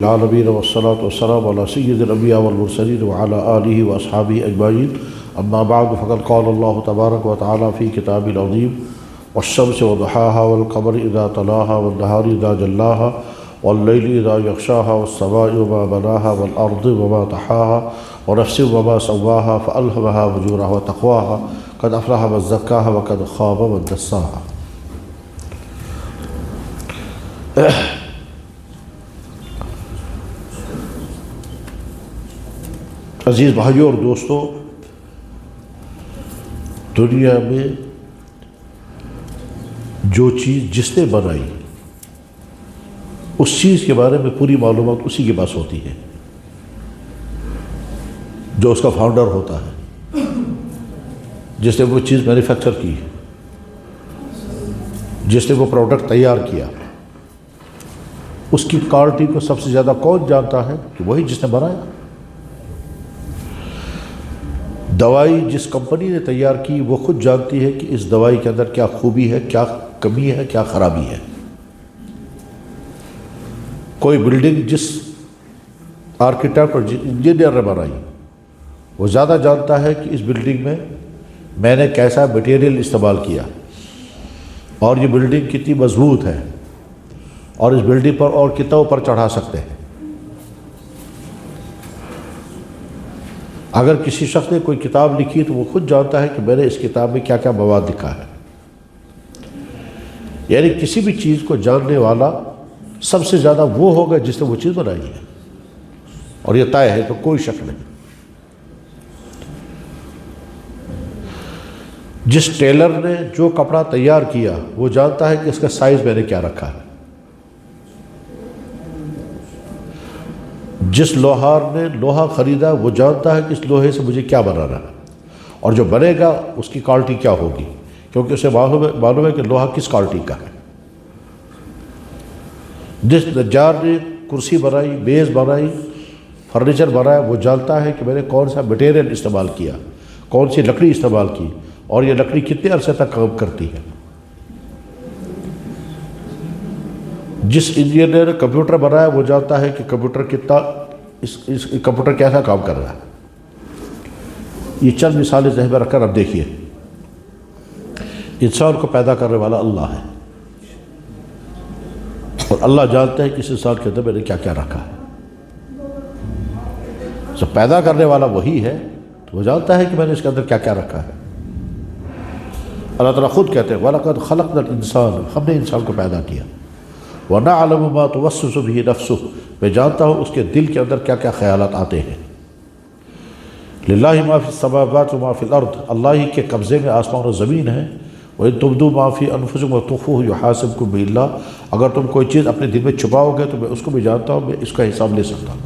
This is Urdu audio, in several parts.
العالمین والصلاة والسلام على سید الانبیاء والمرسلین وعلى آلہ واصحابہ اجمعین اما بعد فقد قال اللہ تبارک وتعالی فی کتابہ العظیم والشمس وضحاها والقمر اذا تلاها والنہار اذا جلاها واللیل اذا یغشاها والسماء وما بناها والارض وما طحاها ونفس وما سواها فألهمها فجورها وتقواها قد افلح من زکاها وقد خاب من دساها۔ عزیز بھائیوں اور دوستوں، دنیا میں جو چیز جس نے بنائی اس چیز کے بارے میں پوری معلومات اسی کے پاس ہوتی ہے، جو اس کا فاؤنڈر ہوتا ہے، جس نے وہ چیز مینوفیکچر کی، جس نے وہ پروڈکٹ تیار کیا، اس کی کوالٹی کو سب سے زیادہ کون جانتا ہے؟ کہ وہی جس نے بنایا۔ دوائی جس کمپنی نے تیار کی وہ خود جانتی ہے کہ اس دوائی کے اندر کیا خوبی ہے، کیا کمی ہے، کیا خرابی ہے۔ کوئی بلڈنگ جس آرکیٹیکٹ اور انجینئر نے بنائی وہ زیادہ جانتا ہے کہ اس بلڈنگ میں نے کیسا مٹیریل استعمال کیا اور یہ بلڈنگ کتنی مضبوط ہے اور اس بلڈنگ پر اور کتنا اوپر چڑھا سکتے ہیں۔ اگر کسی شخص نے کوئی کتاب لکھی تو وہ خود جانتا ہے کہ میں نے اس کتاب میں کیا کیا مواد لکھا ہے۔ یعنی کسی بھی چیز کو جاننے والا سب سے زیادہ وہ ہوگا جس نے وہ چیز بنائی ہے، اور یہ طے ہے، تو کوئی شک نہیں۔ جس ٹیلر نے جو کپڑا تیار کیا وہ جانتا ہے کہ اس کا سائز میں نے کیا رکھا ہے۔ جس لوہار نے لوہا خریدا وہ جانتا ہے کہ اس لوہے سے مجھے کیا بنانا ہے، اور جو بنے گا اس کی کوالٹی کیا ہوگی، کیونکہ اسے معلوم ہے کہ لوہا کس کوالٹی کا ہے۔ جس نجار نے کرسی بنائی، میز بنائی، فرنیچر بنایا، وہ جانتا ہے کہ میں نے کون سا مٹیریل استعمال کیا، کون سی لکڑی استعمال کی، اور یہ لکڑی کتنے عرصے تک کام کرتی ہے۔ جس انجینئر نے کمپیوٹر بنایا وہ جانتا ہے کہ کمپیوٹر کتنا اس کمپیوٹر کیسا کام کر رہا ہے۔ یہ چند مثالیں ذہن میں رکھ کر اب دیکھیے، انسان کو پیدا کرنے والا اللہ ہے، اور اللہ جانتا ہے کہ اس انسان کے اندر میں نے کیا کیا رکھا ہے۔ جب پیدا کرنے والا وہی ہے تو وہ جانتا ہے کہ میں نے اس کے اندر کیا کیا رکھا ہے۔ اللہ تعالیٰ خود کہتے ہیں وَلَقَدْ خَلَقْنَا الْإِنسَانَ، ہم نے انسان کو پیدا کیا، وَنَعْلَمُ مَا تُوَسْوِسُ بِهِ نَفْسُهُ، میں جانتا ہوں اس کے دل کے اندر کیا کیا خیالات آتے ہیں۔ لِلَّهِ مَا فِي السَّمَاوَاتِ وَمَا فِي الْأَرْضِ، اللہ ہی کے قبضے میں آسمان و زمین ہے۔ وَإِن تُبْدُوا مَا فِي أَنفُسِكُمْ وَتُخْفُوهُ يُحَاسِبْكُم بِهِ اللَّهُ، اگر تم کوئی چیز اپنے دل میں چھپاؤ گے تو میں اس کو بھی جانتا ہوں، میں اس کا حساب لے سکتا ہوں۔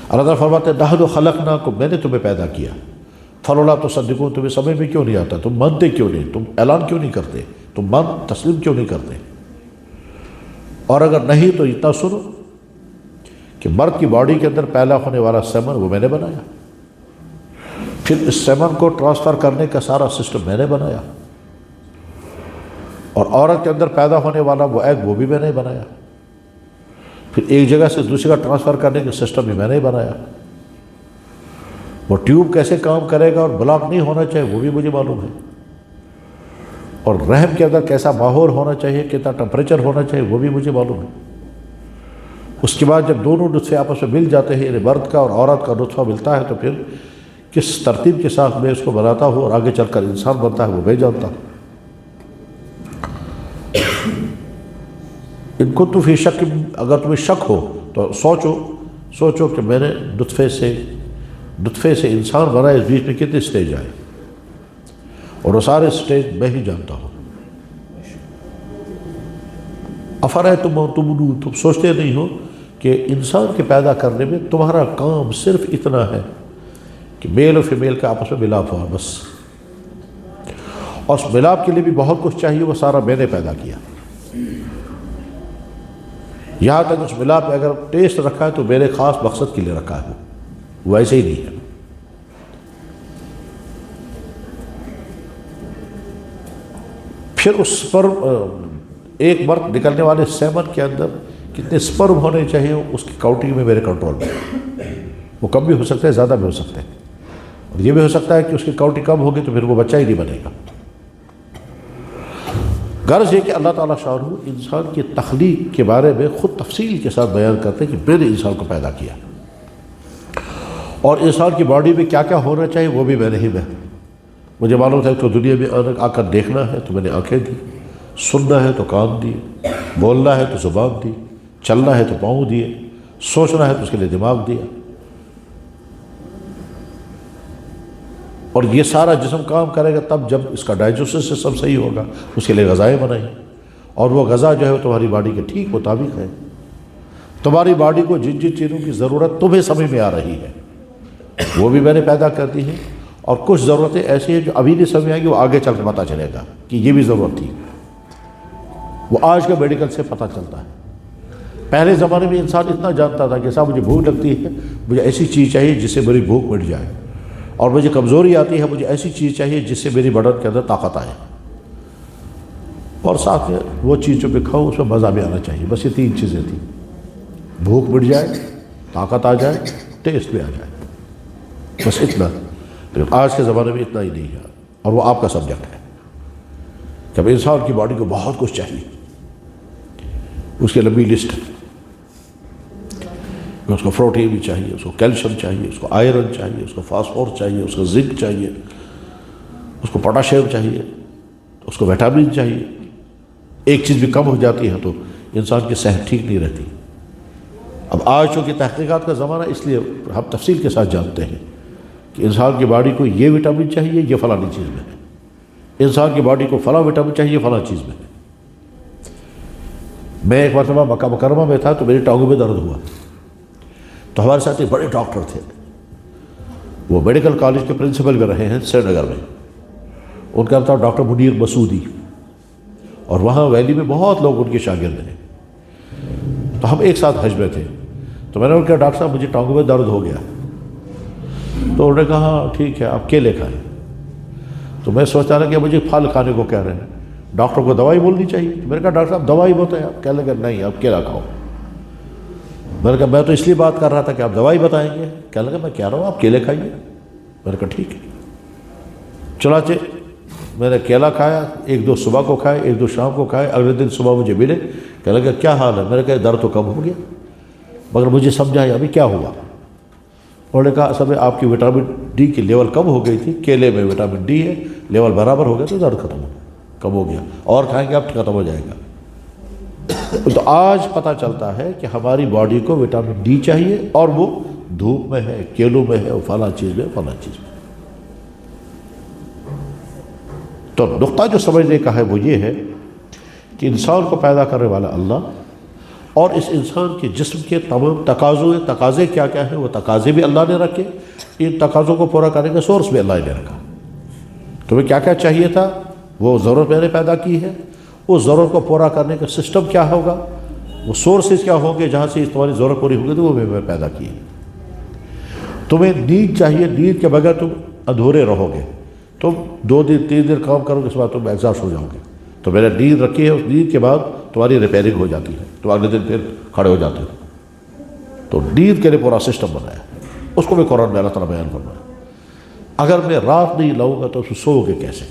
اللہ تعالیٰ فرماتے ہیں نَحْنُ خَلَقْنَاكُم، میں نے تمہیں پیدا کیا، فَلَوْلَا تُصَدِّقُونَ، تمہیں سمجھ میں کیوں نہیں آتا، تم مانتے کیوں نہیں، تم اعلان کیوں نہیں کرتے، تم تسلیم کیوں نہیں کرتے۔ اور اگر نہیں تو اتنا سنو کہ مرد کی باڈی کے اندر پیدا ہونے والا سیمن وہ میں نے بنایا، پھر اس سیمن کو ٹرانسفر کرنے کا سارا سسٹم میں نے بنایا، اور عورت کے اندر پیدا ہونے والا وہ ایگ وہ بھی میں نے بنایا، پھر ایک جگہ سے دوسری جگہ ٹرانسفر کرنے کا سسٹم بھی میں نے بنایا۔ وہ ٹیوب کیسے کام کرے گا اور بلاک نہیں ہونا چاہیے وہ بھی مجھے معلوم ہے، اور رحم کے اندر کیسا ماحول ہونا چاہیے، کتنا ٹمپریچر ہونا چاہیے وہ بھی مجھے معلوم ہے۔ اس کے بعد جب دونوں نطفے آپس میں مل جاتے ہیں، یعنی مرد کا اور عورت کا نطفہ ملتا ہے، تو پھر کس ترتیب کے ساتھ میں اس کو بناتا ہوں اور آگے چل کر انسان بنتا ہے وہ میں جانتا ہوں۔ ان کو تو فی شک، اگر تمہیں شک ہو تو سوچو کہ میں نے نطفے سے انسان بنا، اس بیچ میں کتنے سٹیج آئے، اور وہ سارے سٹیج میں ہی جانتا ہوں۔ افرأیتم تمنون، تم سوچتے نہیں ہو کہ انسان کے پیدا کرنے میں تمہارا کام صرف اتنا ہے کہ میل اور فیمیل کا آپس میں ملاپ ہوا بس، اور اس ملاپ کے لیے بھی بہت کچھ چاہیے، وہ سارا میں نے پیدا کیا۔ یہاں تک اس ملاپ میں اگر ٹیسٹ رکھا ہے تو میرے خاص مقصد کے لیے رکھا ہے، وہ ایسے ہی نہیں ہے۔ پھر اس پر ایک مرد نکلنے والے سیمن کے اندر کتنے سپرم ہونے چاہیے اس کی کاؤنٹنگ میں میرے کنٹرول میں، وہ کم بھی ہو سکتے ہیں، زیادہ بھی ہو سکتے ہیں، اور یہ بھی ہو سکتا ہے کہ اس کی کاؤنٹنگ کم ہوگی تو پھر وہ بچہ ہی نہیں بنے گا۔ غرض یہ کہ اللہ تعالیٰ شاہ انسان کی تخلیق کے بارے میں خود تفصیل کے ساتھ بیان کرتے ہیں کہ میں نے انسان کو پیدا کیا، اور انسان کی باڈی میں کیا کیا ہونا چاہیے وہ بھی میں نے ہی مجھے معلوم تھا کہ دنیا میں آ کر دیکھنا ہے تو میں نے آنکھیں دی، سننا ہے تو کان دیے، بولنا ہے تو زبان دی، چلنا ہے تو پاؤں دیے، سوچنا ہے تو اس کے لیے دماغ دیا، اور یہ سارا جسم کام کرے گا تب جب اس کا ڈائجسٹو سسٹم صحیح ہوگا، اس کے لیے غذائیں بنائیں، اور وہ غذا جو ہے وہ تمہاری باڈی کے ٹھیک مطابق ہے۔ تمہاری باڈی کو جن جن چیزوں کی ضرورت تمہیں سمجھ میں آ رہی ہے وہ بھی میں نے پیدا کر دی ہیں، اور کچھ ضرورتیں ایسی ہیں جو ابھی نہیں سمجھ آئیں گی، وہ آگے چل کے پتہ چلے گا کہ یہ بھی ضرورت تھی، وہ آج کے میڈیکل سے پتہ چلتا ہے۔ پہلے زمانے میں انسان اتنا جانتا تھا کہ صاحب مجھے بھوک لگتی ہے، مجھے ایسی چیز چاہیے جس سے میری بھوک مٹ جائے، اور مجھے کمزوری آتی ہے، مجھے ایسی چیز چاہیے جس سے میری بدن کے اندر طاقت آئے، اور ساتھ میں وہ چیز جو میں کھاؤں اس میں مزہ بھی آنا چاہیے۔ بس یہ تین چیزیں تھیں، بھوک مٹ جائے، طاقت آ جائے، ٹیسٹ بھی آ جائے، بس اتنا۔ لیکن آج کے زمانے میں اتنا ہی نہیں ہے، اور وہ آپ کا سبجیکٹ ہے کہ اب انسان کی باڈی کو بہت کچھ چاہیے، اس کی لمبی لسٹ ہے، اس کو پروٹین بھی چاہیے، اس کو کیلشیم چاہیے، اس کو آئرن چاہیے، اس کو فاسفورس چاہیے، اس کو زنک چاہیے، اس کو پوٹاشیم چاہیے، اس کو وٹامن چاہیے۔ ایک چیز بھی کم ہو جاتی ہے تو انسان کی صحت ٹھیک نہیں رہتی۔ اب آج چونکہ تحقیقات کا زمانہ، اس لیے ہم تفصیل کے ساتھ جانتے ہیں کہ انسان کی باڈی کو یہ وٹامن چاہیے، یہ فلانی چیز میں ہے، انسان کی باڈی کو فلاں وٹامن چاہیے، فلاں چیز میں ہے۔ میں ایک مرتبہ مکہ مکرمہ میں تھا تو میری ٹانگوں میں درد ہوا، تو ہمارے ساتھ ایک بڑے ڈاکٹر تھے، وہ میڈیکل کالج کے پرنسپل بھی رہے ہیں سری نگر میں، ان کا نام ڈاکٹر منیر مسعودی، اور وہاں ویلی میں بہت لوگ ان کے شاگرد ہیں۔ تو ہم ایک ساتھ حج میں تھے، تو میں نے ان کہا ڈاکٹر صاحب مجھے ٹانگوں میں درد ہو گیا، تو انہوں نے کہا ہاں ٹھیک ہے آپ کیلے کھائیں۔ تو میں سوچتا رہا کہ مجھے پھل کھانے کو کہہ رہے ہیں، ڈاکٹر کو دوائی بولنی چاہیے۔ میں نے کہا ڈاکٹر صاحب دوائی بتائیں آپ، کہنے لگے نہیں آپ کیلا کھاؤ۔ میں نے کہا میں تو اس لیے بات کر رہا تھا کہ آپ دوائی بتائیں گے، کہنے لگا میں کہہ رہا ہوں آپ کیلے کھائیے۔ میں نے کہا ٹھیک ہے۔ چنانچہ میں نے کیلا کھایا، ایک دو صبح کو کھائے، ایک دو شام کو کھائے، اگلے دن صبح مجھے ملے، کہنے لگا کیا حال ہے؟ میں نے کہا درد تو کم ہو گیا، مگر مجھے سمجھایا ابھی کیا ہوا؟ انہوں نے کہا اصل میں آپ کی وٹامن ڈی کی لیول کم ہو گئی تھی، کیلے میں وٹامن ڈی ہے، لیول برابر ہو گیا تو درد ختم ہو کم ہو گیا، اور کھائیں گے آپ ختم ہو جائے گا۔ تو آج پتہ چلتا ہے کہ ہماری باڈی کو وٹامن ڈی چاہیے، اور وہ دھوپ میں ہے، کیلوں میں ہے، فلاں چیز میں، فلاں چیز میں۔ تو نقطہ جو سمجھنے کا ہے وہ یہ ہے کہ انسان کو پیدا کرنے والا اللہ، اور اس انسان کے جسم کے تمام تقاضے کیا کیا ہیں، وہ تقاضے بھی اللہ نے رکھے، ان تقاضوں کو پورا کرنے کا سورس بھی اللہ نے رکھا۔ تمہیں کیا کیا چاہیے تھا وہ ضرورت میں نے پیدا کی ہے، اس ضرورت کو پورا کرنے کا سسٹم کیا ہوگا، وہ سورسز کیا ہوں گے جہاں سے تمہاری ضرورت پوری ہوگی، تو وہ میں پیدا کی ہے۔ تمہیں نیند چاہیے، نیند کے بغیر تم ادھورے رہو گے، تم 2 دن 3 دن کام کرو گے، اس کے بعد تم ایگزاسٹ ہو جاؤ گے۔ تو میں نے نیند رکھی ہے، اس نیند کے بعد تمہاری ریپیئرنگ ہو جاتی ہے، تو اگلے دن پھر کھڑے ہو جاتے ہو۔ تو نیند کے لیے پورا سسٹم بنایا، اس کو بھی قرآن میں اللہ تعالیٰ بیان فرمایا۔ اگر میں رات نہیں لاؤں گا تو سو گے کیسے،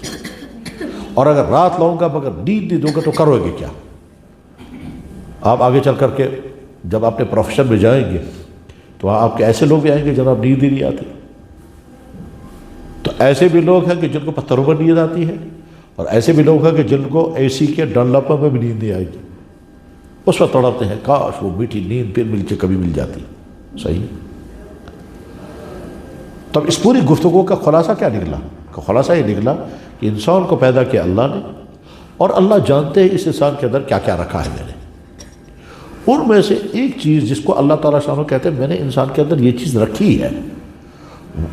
اور اگر رات لاؤں گا مگر نیند نہیں دوں گا تو کرو گے کیا؟ آپ آگے چل کر کے جب اپنے پروفیشن میں جائیں گے تو آپ کے ایسے لوگ بھی آئیں گے جناب نیند ہی نہیں آتی۔ تو ایسے بھی لوگ ہیں کہ جن کو پتھروں پر نیند آتی ہے، اور ایسے بھی لوگ ہیں کہ جن کو اے سی کے ڈنلپوں میں بھی نیند نہیں آئے گی، اس وقت تڑپتے ہیں کاش وہ میٹھی نیند پھر مل کے کبھی مل جاتی۔ صحیح۔ تب اس پوری گفتگو کا خلاصہ کیا نکلا؟ خلاصہ یہ نکلا کہ انسان کو پیدا کیا اللہ نے، اور اللہ جانتے ہیں اس انسان کے اندر کیا کیا رکھا ہے میں نے۔ ان میں سے ایک چیز جس کو اللہ تعالیٰ شانہ کہتے ہیں میں نے انسان کے اندر یہ چیز رکھی ہے،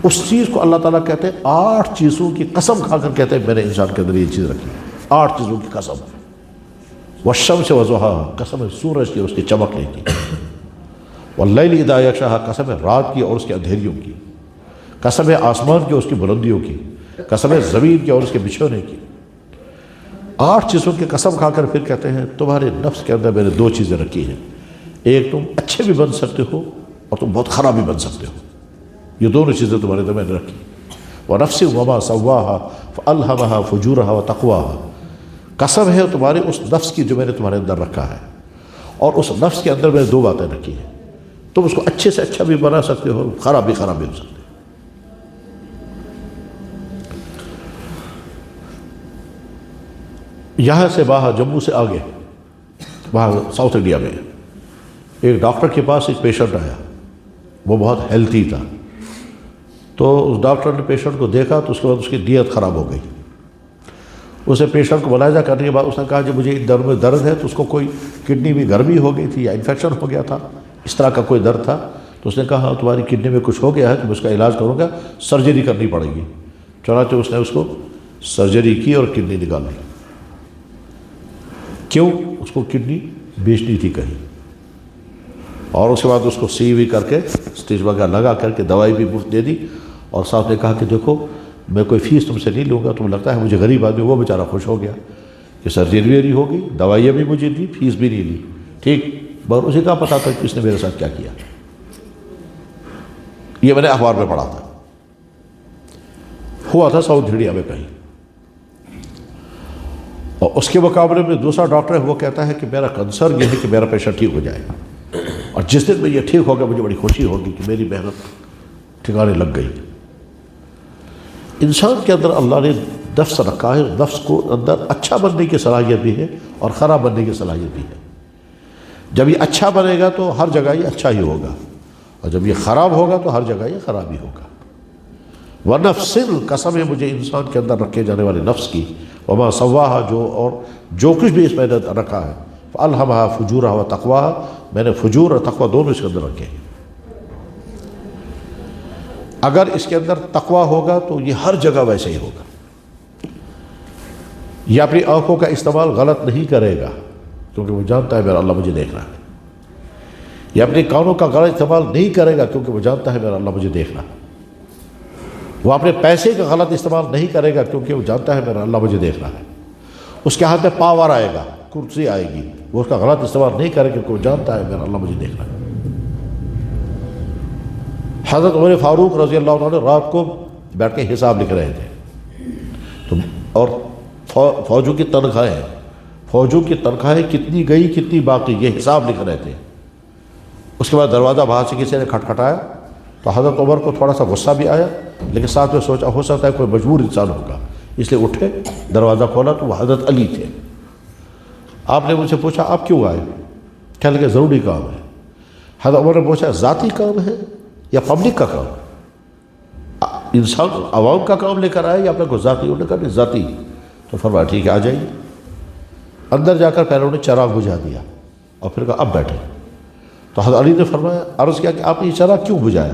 اس چیز کو اللہ تعالیٰ کہتے ہیں 8 چیزوں کی قسم کھا کر کہتے ہیں میں نے انسان کے اندر یہ چیز رکھی ہے، 8 چیزوں کی قسم۔ والشمس وضحاها، قسم ہے سورج کی اور اس کے چمکنے کی، واللیل اذا یغشاها، قسم ہے رات کی اور اس کے اندھیریوں کی، قسم ہے آسمان کی اور اس کی بلندیوں کی، قسم ہے زمین کی اور اس کے بچھونے کی۔ 8 چیزوں کی قسم کھا کر پھر کہتے ہیں تمہارے نفس کے اندر میں نے 2 چیزیں رکھی ہیں، ایک تم اچھے بھی بن سکتے ہو اور تم بہت خراب بھی بن سکتے ہو، یہ دونوں چیزیں تمہارے دل میں نے رکھی۔ وَنَفْسٍ وَمَا سَوَّاهَا فَأَلْهَمَهَا فُجُورَهَا وَتَقْوَاهَا، قسم ہے تمہارے اس نفس کی جو میں نے تمہارے اندر رکھا ہے، اور اس نفس کے اندر میں نے دو باتیں رکھی ہیں، تم اس کو اچھے سے اچھا بھی بنا سکتے ہو، خراب بھی ہو سکتے ہو۔ یہاں سے باہر جموں سے آگے وہاں ساؤتھ انڈیا میں ایک ڈاکٹر کے پاس ایک پیشنٹ آیا، وہ بہت ہیلتھی تھا، تو اس ڈاکٹر نے پیشنٹ کو دیکھا تو اس کے بعد اس کی نیت خراب ہو گئی۔ اسے پیشنٹ کو ملاحظہ کرنے کے بعد اس نے کہا کہ مجھے درد میں درد ہے، تو اس کو کوئی کڈنی میں گرمی ہو گئی تھی یا انفیکشن ہو گیا تھا، اس طرح کا کوئی درد تھا، تو اس نے کہا ہاں تمہاری کڈنی میں کچھ ہو گیا ہے تو میں اس کا علاج کروں گا، سرجری کرنی پڑے گی۔ چنانچہ اس نے اس کو سرجری کی اور کڈنی نکال لی۔ کیوں؟ اس کو کڈنی بیچنی تھی کہیں، اور اس کے بعد اس کو سی وی کر کے اسٹیچ وغیرہ لگا کر کے دوائی بھی مفت دے دی، اور ساتھ نے کہا کہ دیکھو میں کوئی فیس تم سے نہیں لوں گا، تم لگتا ہے مجھے غریب آدمی۔ وہ بیچارہ خوش ہو گیا کہ سرجری بھی ہو گئی، دوائیاں بھی مجھے دی، فیس بھی نہیں لی، ٹھیک، مگر اسے کہاں پتا تھا کہ اس نے میرے ساتھ کیا کیا۔ یہ میں نے اخبار میں پڑھا تھا، ہوا تھا ساؤتھ انڈیا میں کہیں۔ اور اس کے مقابلے میں دوسرا ڈاکٹر ہے، وہ کہتا ہے کہ میرا کنسرن یہ ہے کہ میرا پیشنٹ ٹھیک ہو جائے، اور جس دن میں یہ ٹھیک ہوگا مجھے بڑی خوشی ہوگی کہ میری محنت ٹھکانے لگ گئی۔ انسان کے اندر اللہ نے نفس رکھا ہے، نفس کو اندر اچھا بننے کی صلاحیت بھی ہے اور خراب بننے کی صلاحیت بھی ہے۔ جب یہ اچھا بنے گا تو ہر جگہ یہ اچھا ہی ہوگا، اور جب یہ خراب ہوگا تو ہر جگہ یہ خراب ہی ہوگا۔ وَنَفْسٍ، قسم ہے مجھے انسان کے اندر رکھے جانے والے نفس کی، وَمَا سَوَّاهَا، جو کچھ بھی اس میں نے رکھا ہے، فَأَلْهَمَهَا فُجُورَهَا وَتَقْوَاهَا، میں نے فجور اور تقوی دونوں اس کے اندر رکھے ہیں۔ اگر اس کے اندر تقوی ہوگا تو یہ ہر جگہ ویسے ہی ہوگا۔ یہ اپنی آنکھوں کا استعمال غلط نہیں کرے گا کیونکہ وہ جانتا ہے میرا اللہ مجھے دیکھ رہا ہے۔ یہ اپنے کانوں کا غلط استعمال نہیں کرے گا کیونکہ وہ جانتا ہے میرا اللہ مجھے دیکھ رہا ہے۔ وہ اپنے پیسے کا غلط استعمال نہیں کرے گا کیونکہ وہ جانتا ہے میرا اللہ مجھے دیکھ رہا ہے۔ اس کے ہاتھ میں پاور آئے گا، کرسی آئے گی، وہ اس کا غلط استعمال نہیں کرے کیونکہ وہ جانتا ہے میرا اللہ مجھے دیکھ رہا ہے۔ حضرت عمر فاروق رضی اللہ عنہ رات کو بیٹھ کے حساب لکھ رہے تھے، اور فوجوں کی تنخواہیں کتنی گئی کتنی باقی، یہ حساب لکھ رہے تھے۔ اس کے بعد دروازہ باہر سے کسی نے کھٹکھٹایا تو حضرت عمر کو تھوڑا سا غصہ بھی آیا، لیکن ساتھ میں سوچا ہو سکتا ہے کوئی مجبور انسان ہوگا، اس لیے اٹھے، دروازہ کھولا تو وہ حضرت علی تھے۔ آپ نے مجھ سے پوچھا آپ کیوں آئے؟ کہنے لگے ضروری کام ہے۔ حضرت عمر نے پوچھا ذاتی کام ہے یا پبلک کا کام؟ انسان عوام کا کام لے کر آئے یا اپنے کو ذاتی؟ انہوں نے کہا نہیں ذاتی۔ تو فرمایا ٹھیک ہے آ جائیے۔ اندر جا کر پہلے انہوں نے چراغ بجھا دیا اور پھر کہا اب بیٹھے۔ تو حضرت علی نے فرمایا، عرض کیا کہ آپ نے یہ چراغ کیوں بجھایا؟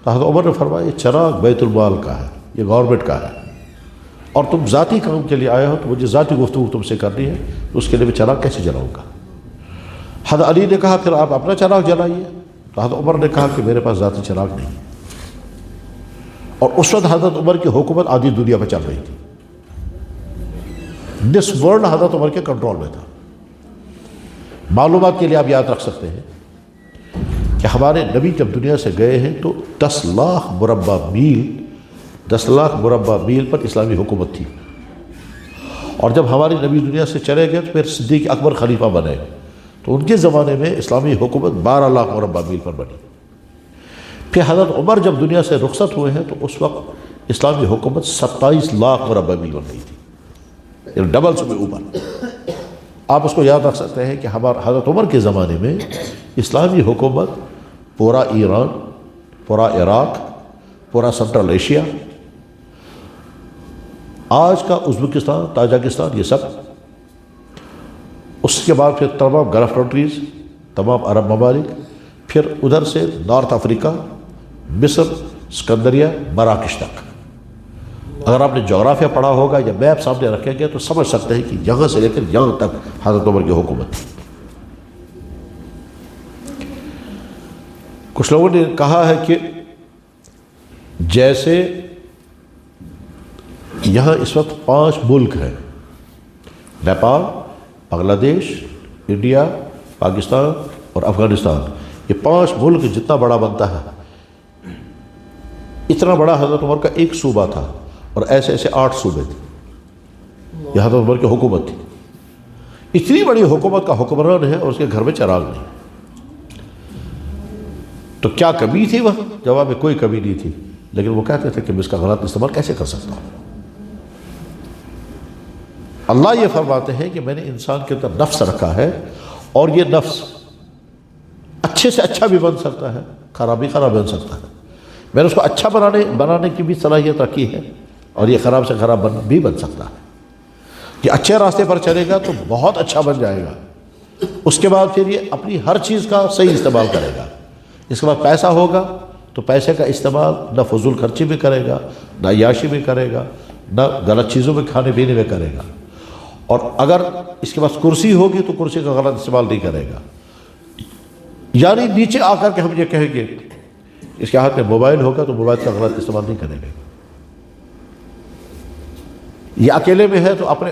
تو حضرت عمر نے فرمایا یہ چراغ بیت المال کا ہے، یہ گورنمنٹ کا ہے، اور تم ذاتی کام کے لیے آئے ہو تو مجھے ذاتی گفتگو تم سے کرنی ہے، تو اس کے لیے میں چراغ کیسے جلاؤں گا؟ حضرت علی نے کہا پھر آپ اپنا چراغ جلائیے۔ تو حضرت عمر نے کہا کہ میرے پاس ذاتی چراغ نہیں، اور اس وقت حضرت عمر کی حکومت آدھی دنیا پہ چل رہی تھی، دس ورلڈ حضرت عمر کے کنٹرول میں تھا۔ معلومات کے لیے آپ یاد رکھ سکتے ہیں کہ ہمارے نبی جب دنیا سے گئے ہیں تو 10 لاکھ مربع میل پر اسلامی حکومت تھی، اور جب ہمارے نبی دنیا سے چلے گئے تو پھر صدیق اکبر خلیفہ بنے، تو ان کے زمانے میں اسلامی حکومت 12 لاکھ مربع میل پر بنی۔ پھر حضرت عمر جب دنیا سے رخصت ہوئے ہیں تو اس وقت اسلامی حکومت 27 لاکھ مربع میل بن گئی تھی، ڈبل سے بھی اوپر۔ آپ اس کو یاد رکھ سکتے ہیں کہ ہمارا حضرت عمر کے زمانے میں اسلامی حکومت پورا ایران، پورا عراق، پورا سنٹرل ایشیا، آج کا ازبکستان، تاجکستان، یہ سب، اس کے بعد پھر تمام گلف کنٹریز، تمام عرب ممالک، پھر ادھر سے نارتھ افریقہ، مصر، اسکندریہ، مراکش تک۔ اگر آپ نے جغرافیہ پڑھا ہوگا یا میپ سامنے رکھیں گے تو سمجھ سکتے ہیں کہ یہاں سے لے کر یہاں تک حضرت عمر کی حکومت تھی۔ کچھ لوگوں نے کہا ہے کہ جیسے یہاں اس وقت 5 ملک ہیں، نیپال، بنگلہ دیش، انڈیا، پاکستان، اور افغانستان، یہ 5 ملک جتنا بڑا بنتا ہے، اتنا بڑا حضرت عمر کا ایک صوبہ تھا، اور ایسے ایسے 8 صوبے تھے. یہ حضرت عمر کی حکومت تھی. اتنی بڑی حکومت کا حکمران ہے اور اس کے گھر میں چراغ نہیں. تو کیا کمی تھی وہاں؟ جواب میں کوئی کمی نہیں تھی، لیکن وہ کہتے تھے کہ میں اس کا غلط استعمال کیسے کر سکتا ہوں. اللہ یہ فرماتے ہیں کہ میں نے انسان کے اندر نفس رکھا ہے، اور یہ نفس اچھے سے اچھا بھی بن سکتا ہے، خراب بھی خراب بن سکتا ہے. میں نے اس کو اچھا بنانے کی بھی صلاحیت رکھی ہے، اور یہ خراب سے خراب بھی بن سکتا ہے. کہ اچھے راستے پر چلے گا تو بہت اچھا بن جائے گا، اس کے بعد پھر یہ اپنی ہر چیز کا صحیح استعمال کرے گا. اس کے بعد پیسہ ہوگا تو پیسے کا استعمال نہ فضول خرچی میں کرے گا، نہ عیاشی میں کرے گا، نہ غلط چیزوں میں کھانے پینے میں کرے گا. اور اگر اس کے پاس کرسی ہوگی تو کرسی کا غلط استعمال نہیں کرے گا. یعنی نیچے آ کر کے ہم یہ کہیں گے اس کے ہاتھ میں موبائل ہوگا تو موبائل کا غلط استعمال نہیں کرے گا. یہ اکیلے میں ہے تو اپنے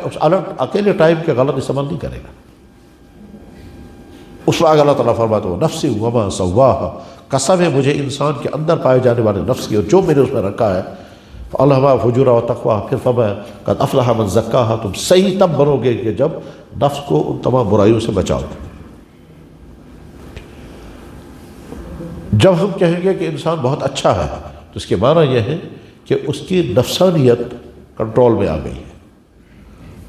اکیلے ٹائم کے غلط استعمال نہیں کرے گا. اس وقت اللہ تعالیٰ فرماتا ہے نفس وما سواہا، قسم ہے مجھے انسان کے اندر پائے جانے والے نفس کی، اور جو میں نے اس میں رکھا ہے. فَأَلْهَمَهَا فُجُورَهَا وَتَقْوَاهَا، پھر فرمایا قَدْ أَفْلَحَ مَنْ زَكَّاهَا، تم صحیح تب بنو گے کہ جب نفس کو ان تمام برائیوں سے بچاؤ. جب ہم کہیں گے کہ انسان بہت اچھا ہے تو اس کے معنی یہ ہے کہ اس کی نفسانیت کنٹرول میں آ گئی ہے.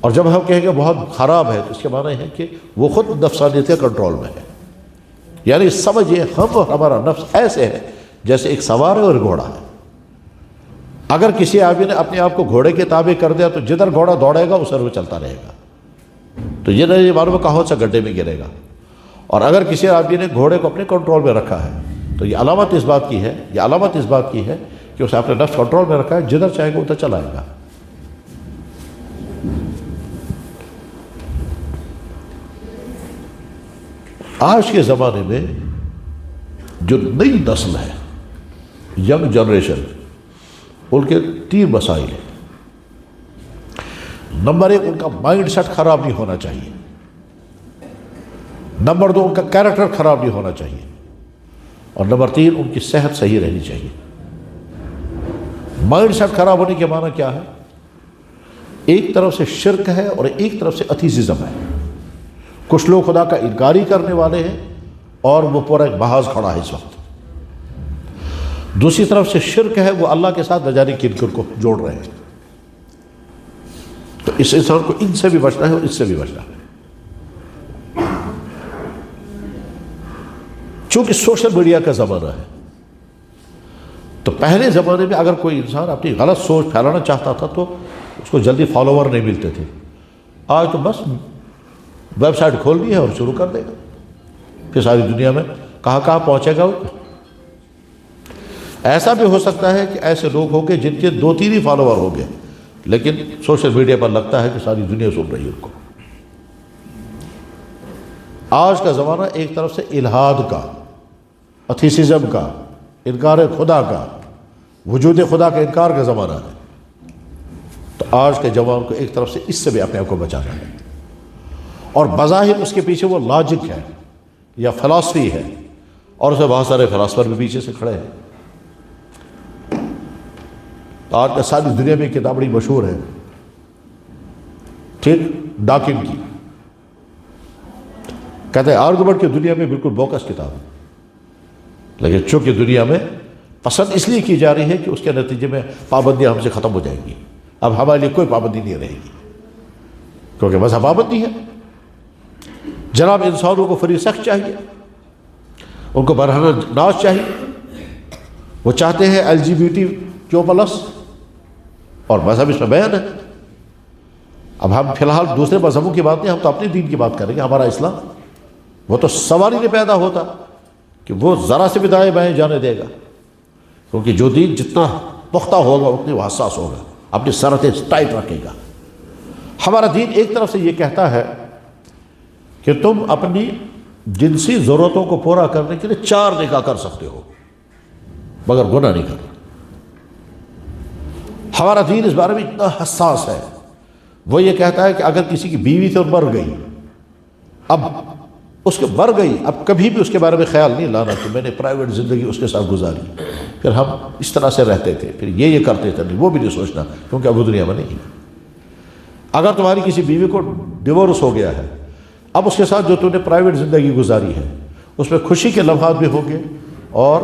اور جب ہم کہیں گے بہت خراب ہے تو اس کے معنی ہے کہ وہ خود نفسانیت کے کنٹرول میں ہے. یعنی سمجھئے ہم اور ہمارا نفس ایسے ہے جیسے ایک سوار ہے اور گھوڑا ہے. اگر کسی آدمی نے اپنے آپ کو گھوڑے کے تابع کر دیا تو جدھر گھوڑا دوڑے گا اسے وہ چلتا رہے گا، تو یہ نہیں معلوم کہاں سے گڈھے میں گرے گا. اور اگر کسی آدمی نے گھوڑے کو اپنے کنٹرول میں رکھا ہے تو یہ علامت اس بات کی ہے کہ اسے اپنے نفس کنٹرول میں رکھا ہے، جدھر چاہے گا ادھر چلائے گا. آج کے زمانے میں جو نئی نسل ہے، ینگ جنریشن، ان کے 3 مسائل ہیں. نمبر 1 ان کا مائنڈ سیٹ خراب نہیں ہونا چاہیے. نمبر 2 ان کا کیریکٹر خراب نہیں ہونا چاہیے. اور نمبر 3 ان کی صحت صحیح رہنی چاہیے. مائنڈ سیٹ خراب ہونے کے معنی کیا ہے؟ ایک طرف سے شرک ہے اور ایک طرف سے ایتھیزم ہے. کچھ لوگ خدا کا انکاری کرنے والے ہیں اور وہ پورا ایک محاذ کھڑا ہے اس وقت. دوسری طرف سے شرک ہے، وہ اللہ کے ساتھ نہ جانے کن کن کو جوڑ رہے ہیں. تو اس انسان کو ان سے بھی بچنا ہے اور اس سے بھی بچنا ہے. چونکہ سوشل میڈیا کا زمانہ ہے تو پہلے زمانے میں اگر کوئی انسان اپنی غلط سوچ پھیلانا چاہتا تھا تو اس کو جلدی فالوور نہیں ملتے تھے. آج تو بس ویب سائٹ کھول دی ہے اور شروع کر دے گا، پھر ساری دنیا میں کہاں پہنچے گا. ایسا بھی ہو سکتا ہے کہ ایسے لوگ ہوں گے جن کے 2-3 ہی فالوور ہوں گے، لیکن سوشل میڈیا پر لگتا ہے کہ ساری دنیا سن رہی ہے ان کو. آج کا زمانہ ایک طرف سے الہاد کا، ایتھیسزم کا، انکار خدا کا، وجود خدا کا انکار کا زمانہ ہے. تو آج کے جوان کو ایک طرف سے اس سے بھی اپنے آپ کو بچانا ہے. اور بظاہر اس کے پیچھے وہ لاجک ہے یا فلاسفی ہے، اور اسے بہت سارے فلاسفر بھی پیچھے سے کھڑے ہیں. آج کا ساری دنیا میں کتاب بڑی مشہور ہے، ٹھیک، ڈاکن کی. کہتے ہیں آرگومنٹ کی دنیا میں بالکل بوکس کتاب ہے، لیکن چونکہ دنیا میں پسند اس لیے کی جا رہی ہے کہ اس کے نتیجے میں پابندیاں ہم سے ختم ہو جائیں گی. اب ہمارے لیے کوئی پابندی نہیں رہے گی کیونکہ مذہب پابندی ہے. جناب انسانوں کو فری سیکس چاہیے، ان کو برہنہ ناز چاہیے. وہ چاہتے ہیں LGBTQ+، اور مذہب اس میں بیان ہے. اب ہم فی الحال دوسرے مذہبوں کی بات نہیں، ہم تو اپنے دین کی بات کریں گے. ہمارا اسلام وہ تو سوال ہی نہیں پیدا ہوتا کہ وہ ذرا سے بھی دائیں بائیں جانے دے گا، کیونکہ جو دین جتنا پختہ ہوگا اتنی وہ حساس ہوگا، اپنی سرحدیں ٹائٹ رکھے گا. ہمارا دین ایک طرف سے یہ کہتا ہے کہ تم اپنی جنسی ضرورتوں کو پورا کرنے کے لیے 4 نکاح کر سکتے ہو مگر گناہ نہیں کرنا. ہمارا دین اس بارے میں اتنا حساس ہے. وہ یہ کہتا ہے کہ اگر کسی کی بیوی سے مر گئی، اب اس کے مر گئی، اب کبھی بھی اس کے بارے میں خیال نہیں لانا کہ میں نے پرائیویٹ زندگی اس کے ساتھ گزاری، پھر ہم اس طرح سے رہتے تھے، پھر یہ کرتے تھے، نہیں وہ بھی نہیں سوچنا، کیونکہ اب وہ دنیا میں نہیں۔ اگر تمہاری کسی بیوی کو ڈیورس ہو گیا ہے، اب اس کے ساتھ جو تم نے پرائیویٹ زندگی گزاری ہے اس میں خوشی کے لمحات بھی ہوں گے اور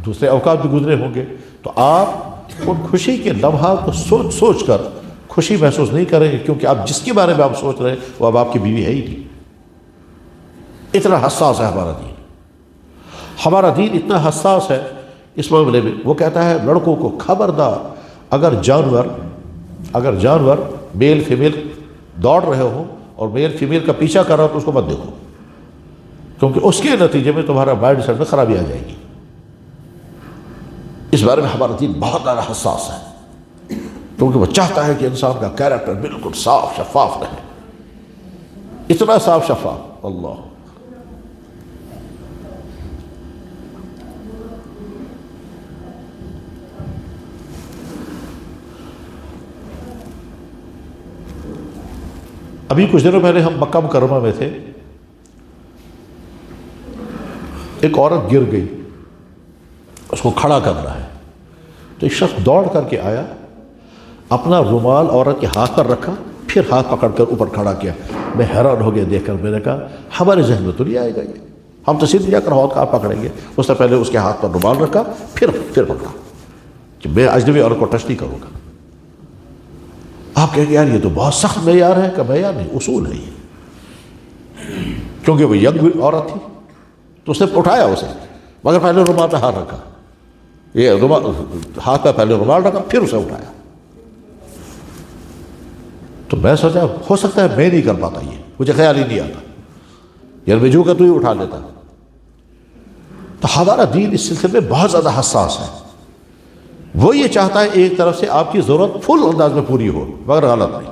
دوسرے اوقات بھی گزرے ہوں گے، تو آپ ان خوشی کے لمحات کو سوچ سوچ کر خوشی محسوس نہیں کریں گے، کیونکہ آپ جس کے بارے میں آپ سوچ رہے ہیں وہ اب آپ کی بیوی ہے ہی نہیں۔ اتنا حساس ہے ہمارا دین، ہمارا دین اتنا حساس ہے اس معاملے میں۔ وہ کہتا ہے لڑکوں کو خبردار، اگر جانور میل فیمیل دوڑ رہے ہوں اور میل فیمیل کا پیچھا کر رہا ہو تو اس کو مت دیکھو، کیونکہ اس کے نتیجے میں تمہارا مائنڈ سیٹ میں خرابی آ جائے گی۔ اس بارے میں ہمارا دین بہت زیادہ حساس ہے، کیونکہ وہ چاہتا ہے کہ انسان کا کیریکٹر بالکل صاف شفاف رہے، اتنا صاف شفاف۔ اللہ ابھی کچھ دنوں پہلے ہم مکہ مکرمہ میں تھے، ایک عورت گر گئی، اس کو کھڑا کرنا ہے، تو ایک شخص دوڑ کر کے آیا، اپنا رومال عورت کے ہاتھ پر رکھا، پھر ہاتھ پکڑ کر اوپر کھڑا کیا۔ میں حیران ہو گیا دیکھ کر، میں نے کہا ہمارے ذہن میں تو نہیں آئے گا یہ، ہم تو سیدھے جا کر ہاتھ ہاتھ پکڑیں گے۔ اس نے پہلے اس کے ہاتھ پر رومال رکھا، پھر پکڑا کہ میں اجنبی عورت کو ٹچ نہیں کروں گا۔ آپ کہیں گے یار یہ تو بہت سخت معیار ہے، کہ معیار نہیں، اصول ہے یہ، کیونکہ وہ ینگ عورت تھی تو اس نے اٹھایا اسے، مگر پہلے رومال پہ ہاتھ رکھا، یہ ہاتھ پہ پہلے رومال رکھا پھر اسے اٹھایا۔ تو میں سوچا ہو سکتا ہے میں نہیں کر پاتا، یہ مجھے خیال ہی نہیں آتا، یار میں جو کہ تو ہی اٹھا لیتا۔ تو ہمارا دین اس سلسلے میں بہت زیادہ حساس ہے، وہ یہ چاہتا ہے ایک طرف سے آپ کی ضرورت فل انداز میں پوری ہو، مگر غلط نہیں،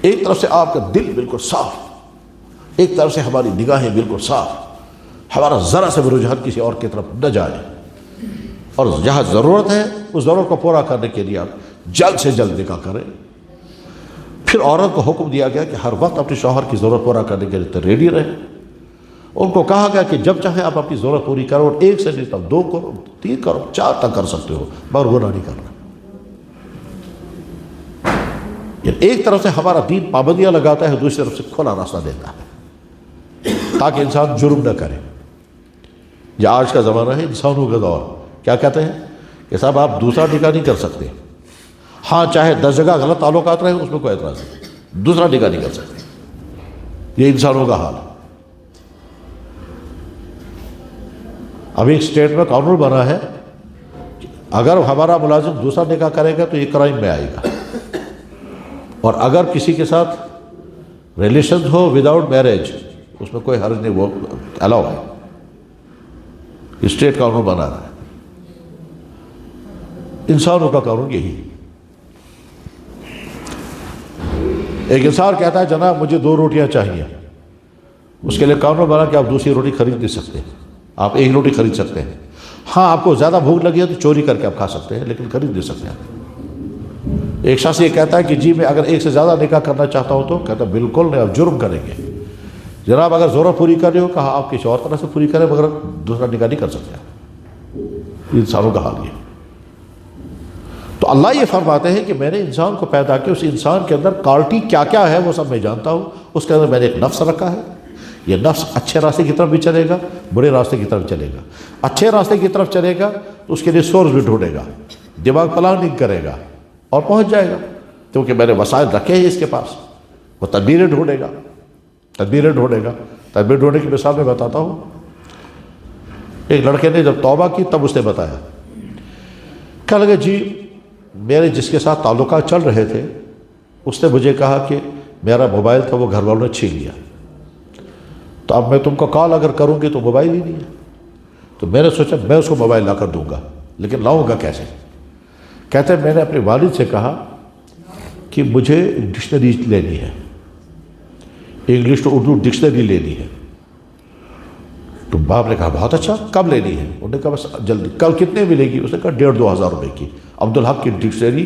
ایک طرف سے آپ کا دل بالکل صاف، ایک طرف سے ہماری نگاہیں بالکل صاف، ہمارا ذرا سے بھی رجحان کسی اور کی طرف نہ جائے، اور جہاں ضرورت ہے اس ضرورت کو پورا کرنے کے لیے آپ جلد سے جلد نکاح کریں۔ پھر عورت کو حکم دیا گیا کہ ہر وقت اپنے شوہر کی ضرورت پورا کرنے کے لیے ریڈی رہے۔ ان کو کہا گیا کہ جب چاہیں آپ اپنی ضرورت پوری کرو، اور ایک سے نہیں تب 2 کرو، 3 کرو، 4 تک کر سکتے ہو، مگر گناہ نہیں کرنا۔ ایک طرف سے ہمارا دین پابندیاں لگاتا ہے، دوسری طرف سے کھلا راستہ دیتا ہے تاکہ انسان جرم نہ کرے۔ یہ آج کا زمانہ ہے انسانوں کا دور، کیا کہتے ہیں کہ صاحب آپ دوسرا نکاح نہیں کر سکتے، ہاں چاہے 10 جگہ غلط تعلقات رہے اس میں کوئی اعتراض نہیں، دوسرا نکاح نہیں کر سکتے۔ یہ انسانوں کا حال ہے۔ ابھی ایک اسٹیٹ میں قانون بنا ہے کہ اگر ہمارا ملازم دوسرا نکاح کرے گا تو یہ کرائم میں آئے گا، اور اگر کسی کے ساتھ ریلیشن ہو وداؤٹ میرج اس میں کوئی حرج نہیں، وہ الاؤ ہے، اسٹیٹ قانون بنا رہا ہے۔ انسانوں کا قانون یہی ہے۔ ایک انسان کہتا ہے جناب مجھے 2 روٹیاں چاہیے، اس کے لیے قانون بنا کہ آپ دوسری روٹی خرید نہیں سکتے، آپ 1 روٹی خرید سکتے ہیں۔ ہاں آپ کو زیادہ بھوک لگی ہے تو چوری کر کے آپ کھا سکتے ہیں، لیکن خرید نہیں سکتے آپ۔ ایک شخص یہ کہتا ہے کہ جی میں اگر 1 سے زیادہ نکاح کرنا چاہتا ہوں، تو کہتا ہے بالکل نہیں، آپ جرم کریں گے۔ جناب اگر ضرورت پوری کر رہے ہو، کہا آپ کسی اور طرح سے پوری کریں، مگر دوسرا نکاح نہیں کر سکتے آپ۔ انسانوں کا حال یہ۔ تو اللہ یہ فرماتے ہیں کہ میں نے انسان کو پیدا کیا، اس انسان کے اندر کوالٹی کیا کیا ہے وہ سب میں جانتا ہوں، اس کے اندر میں نے ایک نفس رکھا ہے، یہ نفس اچھے راستے کی طرف بھی چلے گا، برے راستے کی طرف چلے گا۔ اچھے راستے کی طرف چلے گا تو اس کے لیے سورس بھی ڈھونڈے گا، دماغ پلاننگ کرے گا اور پہنچ جائے گا، کیونکہ میں نے وسائل رکھے ہیں اس کے پاس، وہ تدبیریں ڈھونڈے گا۔ تدبیر ڈھونڈنے کی مثال میں بتاتا ہوں۔ ایک لڑکے نے جب توبہ کی تب اس نے بتایا، کہنے لگا جی میرے جس کے ساتھ تعلقات چل رہے تھے اس نے مجھے کہا کہ میرا موبائل تھا وہ گھر والوں نے چھین لیا، تو اب میں تم کو کال اگر کروں گی تو موبائل ہی نہیں ہے، تو میں نے سوچا میں اس کو موبائل لا کر دوں گا، لیکن لاؤں گا کیسے؟ کہتے ہیں میں نے اپنے والد سے کہا کہ مجھے ڈکشنری لینی ہے، انگلش ٹو اردو ڈکشنری لینی ہے۔ تو باپ نے کہا بہت اچھا، کب لینی ہے؟ انہوں نے کہا بس جلدی، کل کتنے ملے گی؟ اس نے کہا 1,500-2,000 روپے کی۔ عبدالحق کی ڈکشنری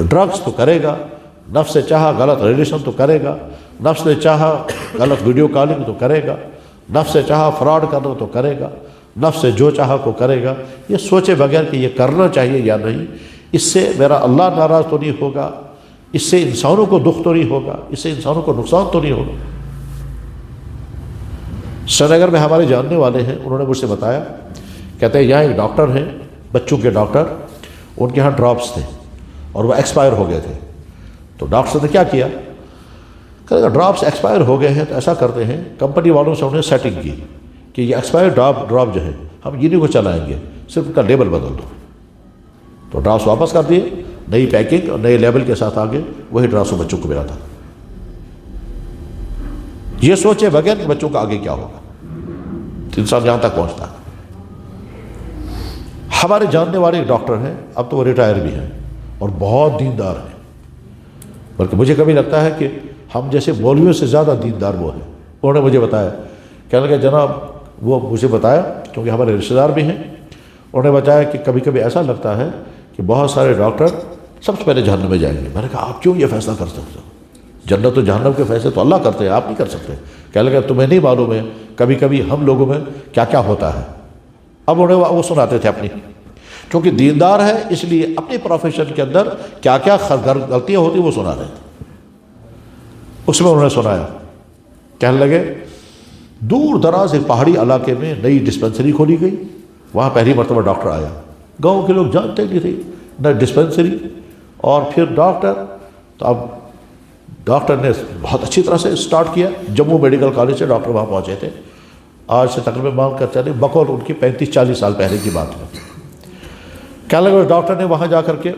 ڈرگس تو کرے گا، نفس سے چاہا غلط ریلیشن تو کرے گا، نفس نے چاہا غلط ویڈیو کالنگ تو کرے گا، نفس سے چاہا فراڈ کرنا تو کرے گا، نفس سے جو چاہا کو کرے گا، یہ سوچے بغیر کہ یہ کرنا چاہیے یا نہیں، اس سے میرا اللہ ناراض تو نہیں ہوگا، اس سے انسانوں کو دکھ تو نہیں ہوگا، اس سے انسانوں کو نقصان تو نہیں ہوگا۔ سری نگر میں ہمارے جاننے والے ہیں، انہوں نے مجھ سے بتایا، کہتے ہیں یہاں ایک ڈاکٹر ہیں، بچوں کے ڈاکٹر، ان کے ہاں ڈراپس تھے اور وہ ایکسپائر ہو گئے تھے۔ تو ڈاکٹر نے کیا کیا، کہ ڈراپس ایکسپائر ہو گئے ہیں تو ایسا کرتے ہیں، کمپنی والوں سے انہوں نے سیٹنگ کی کہ یہ ایکسپائر ڈراپ جو ہے ہم انہیں کو چلائیں گے، صرف ان کا لیبل بدل دو۔ تو ڈراپس واپس کر دیے، نئی پیکنگ اور نئے لیبل کے ساتھ آگے، وہی ڈراپس بچوں کو ملا تھا۔ یہ سوچے بغیر کہ بچوں کا آگے کیا ہوگا، انسان یہاں تک پہنچتا ہے۔ ہمارے جاننے والے ایک ڈاکٹر ہیں، اب تو وہ ریٹائر بھی ہیں اور بہت دیندار ہیں، بلکہ مجھے کبھی لگتا ہے کہ ہم جیسے مولویوں سے زیادہ دیندار وہ ہیں۔ انہوں نے مجھے بتایا، کہنے لگے جناب، وہ مجھے بتایا کیونکہ ہمارے رشتہ دار بھی ہیں، انہوں نے بتایا کہ کبھی کبھی ایسا لگتا ہے کہ بہت سارے ڈاکٹر سب سے پہلے جہنم میں جائیں گے۔ میں نے کہا آپ کیوں یہ فیصلہ کر سکتے ہو؟ جنت و جہنم کے فیصلے تو اللہ کرتے ہیں، آپ نہیں کر سکتے۔ کہنے لگا تمہیں نہیں معلوم ہے کبھی کبھی ہم لوگوں میں کیا کیا ہوتا ہے۔ اب انہیں وہ سناتے تھے اپنی، کیونکہ دیندار ہے اس لیے اپنی پروفیشن کے اندر کیا کیا غلطیاں ہوتی وہ سنا رہے تھے۔ اس میں انہوں نے سنایا، کہنے لگے دور دراز ایک پہاڑی علاقے میں نئی ڈسپنسری کھولی گئی، وہاں پہلی مرتبہ ڈاکٹر آیا، گاؤں کے لوگ جانتے نہیں تھے نہ ڈسپنسری اور پھر ڈاکٹر۔ تو اب ڈاکٹر نے بہت اچھی طرح سے سٹارٹ کیا، جموں میڈیکل کالج سے ڈاکٹر وہاں پہنچے تھے، آج سے تقریباً مان کر چلے بقول ان کی 35-40 سال پہلے کی بات ہے۔ کیا لگا ڈاکٹر نے وہاں جا کر کے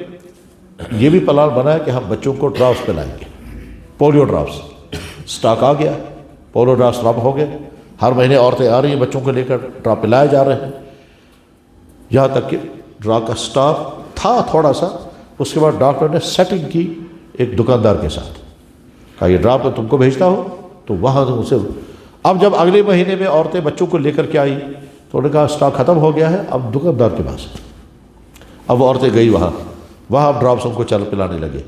یہ بھی پلان بنایا کہ ہم بچوں کو ڈراپس پلائیں گے، پولیو ڈراپس۔ سٹاک آ گیا، پولیو ڈراپس ڈراپ ہو گئے، ہر مہینے عورتیں آ رہی ہیں بچوں کو لے کر ڈراپ پلائے جا رہے ہیں، یہاں تک کہ ڈراپ کا سٹاک تھا تھوڑا سا۔ اس کے بعد ڈاکٹر نے سیٹنگ کی ایک دکاندار کے ساتھ، کہا یہ ڈراپ میں تم کو بھیجتا ہو، تو وہاں سے اب جب اگلے مہینے میں عورتیں بچوں کو لے کر کے آئی تو انہوں نے کہا سٹاک ختم ہو گیا ہے، اب دکاندار کے پاس۔ اب وہ عورتیں گئی وہاں اب ڈراپس ان کو چل پلانے لگے،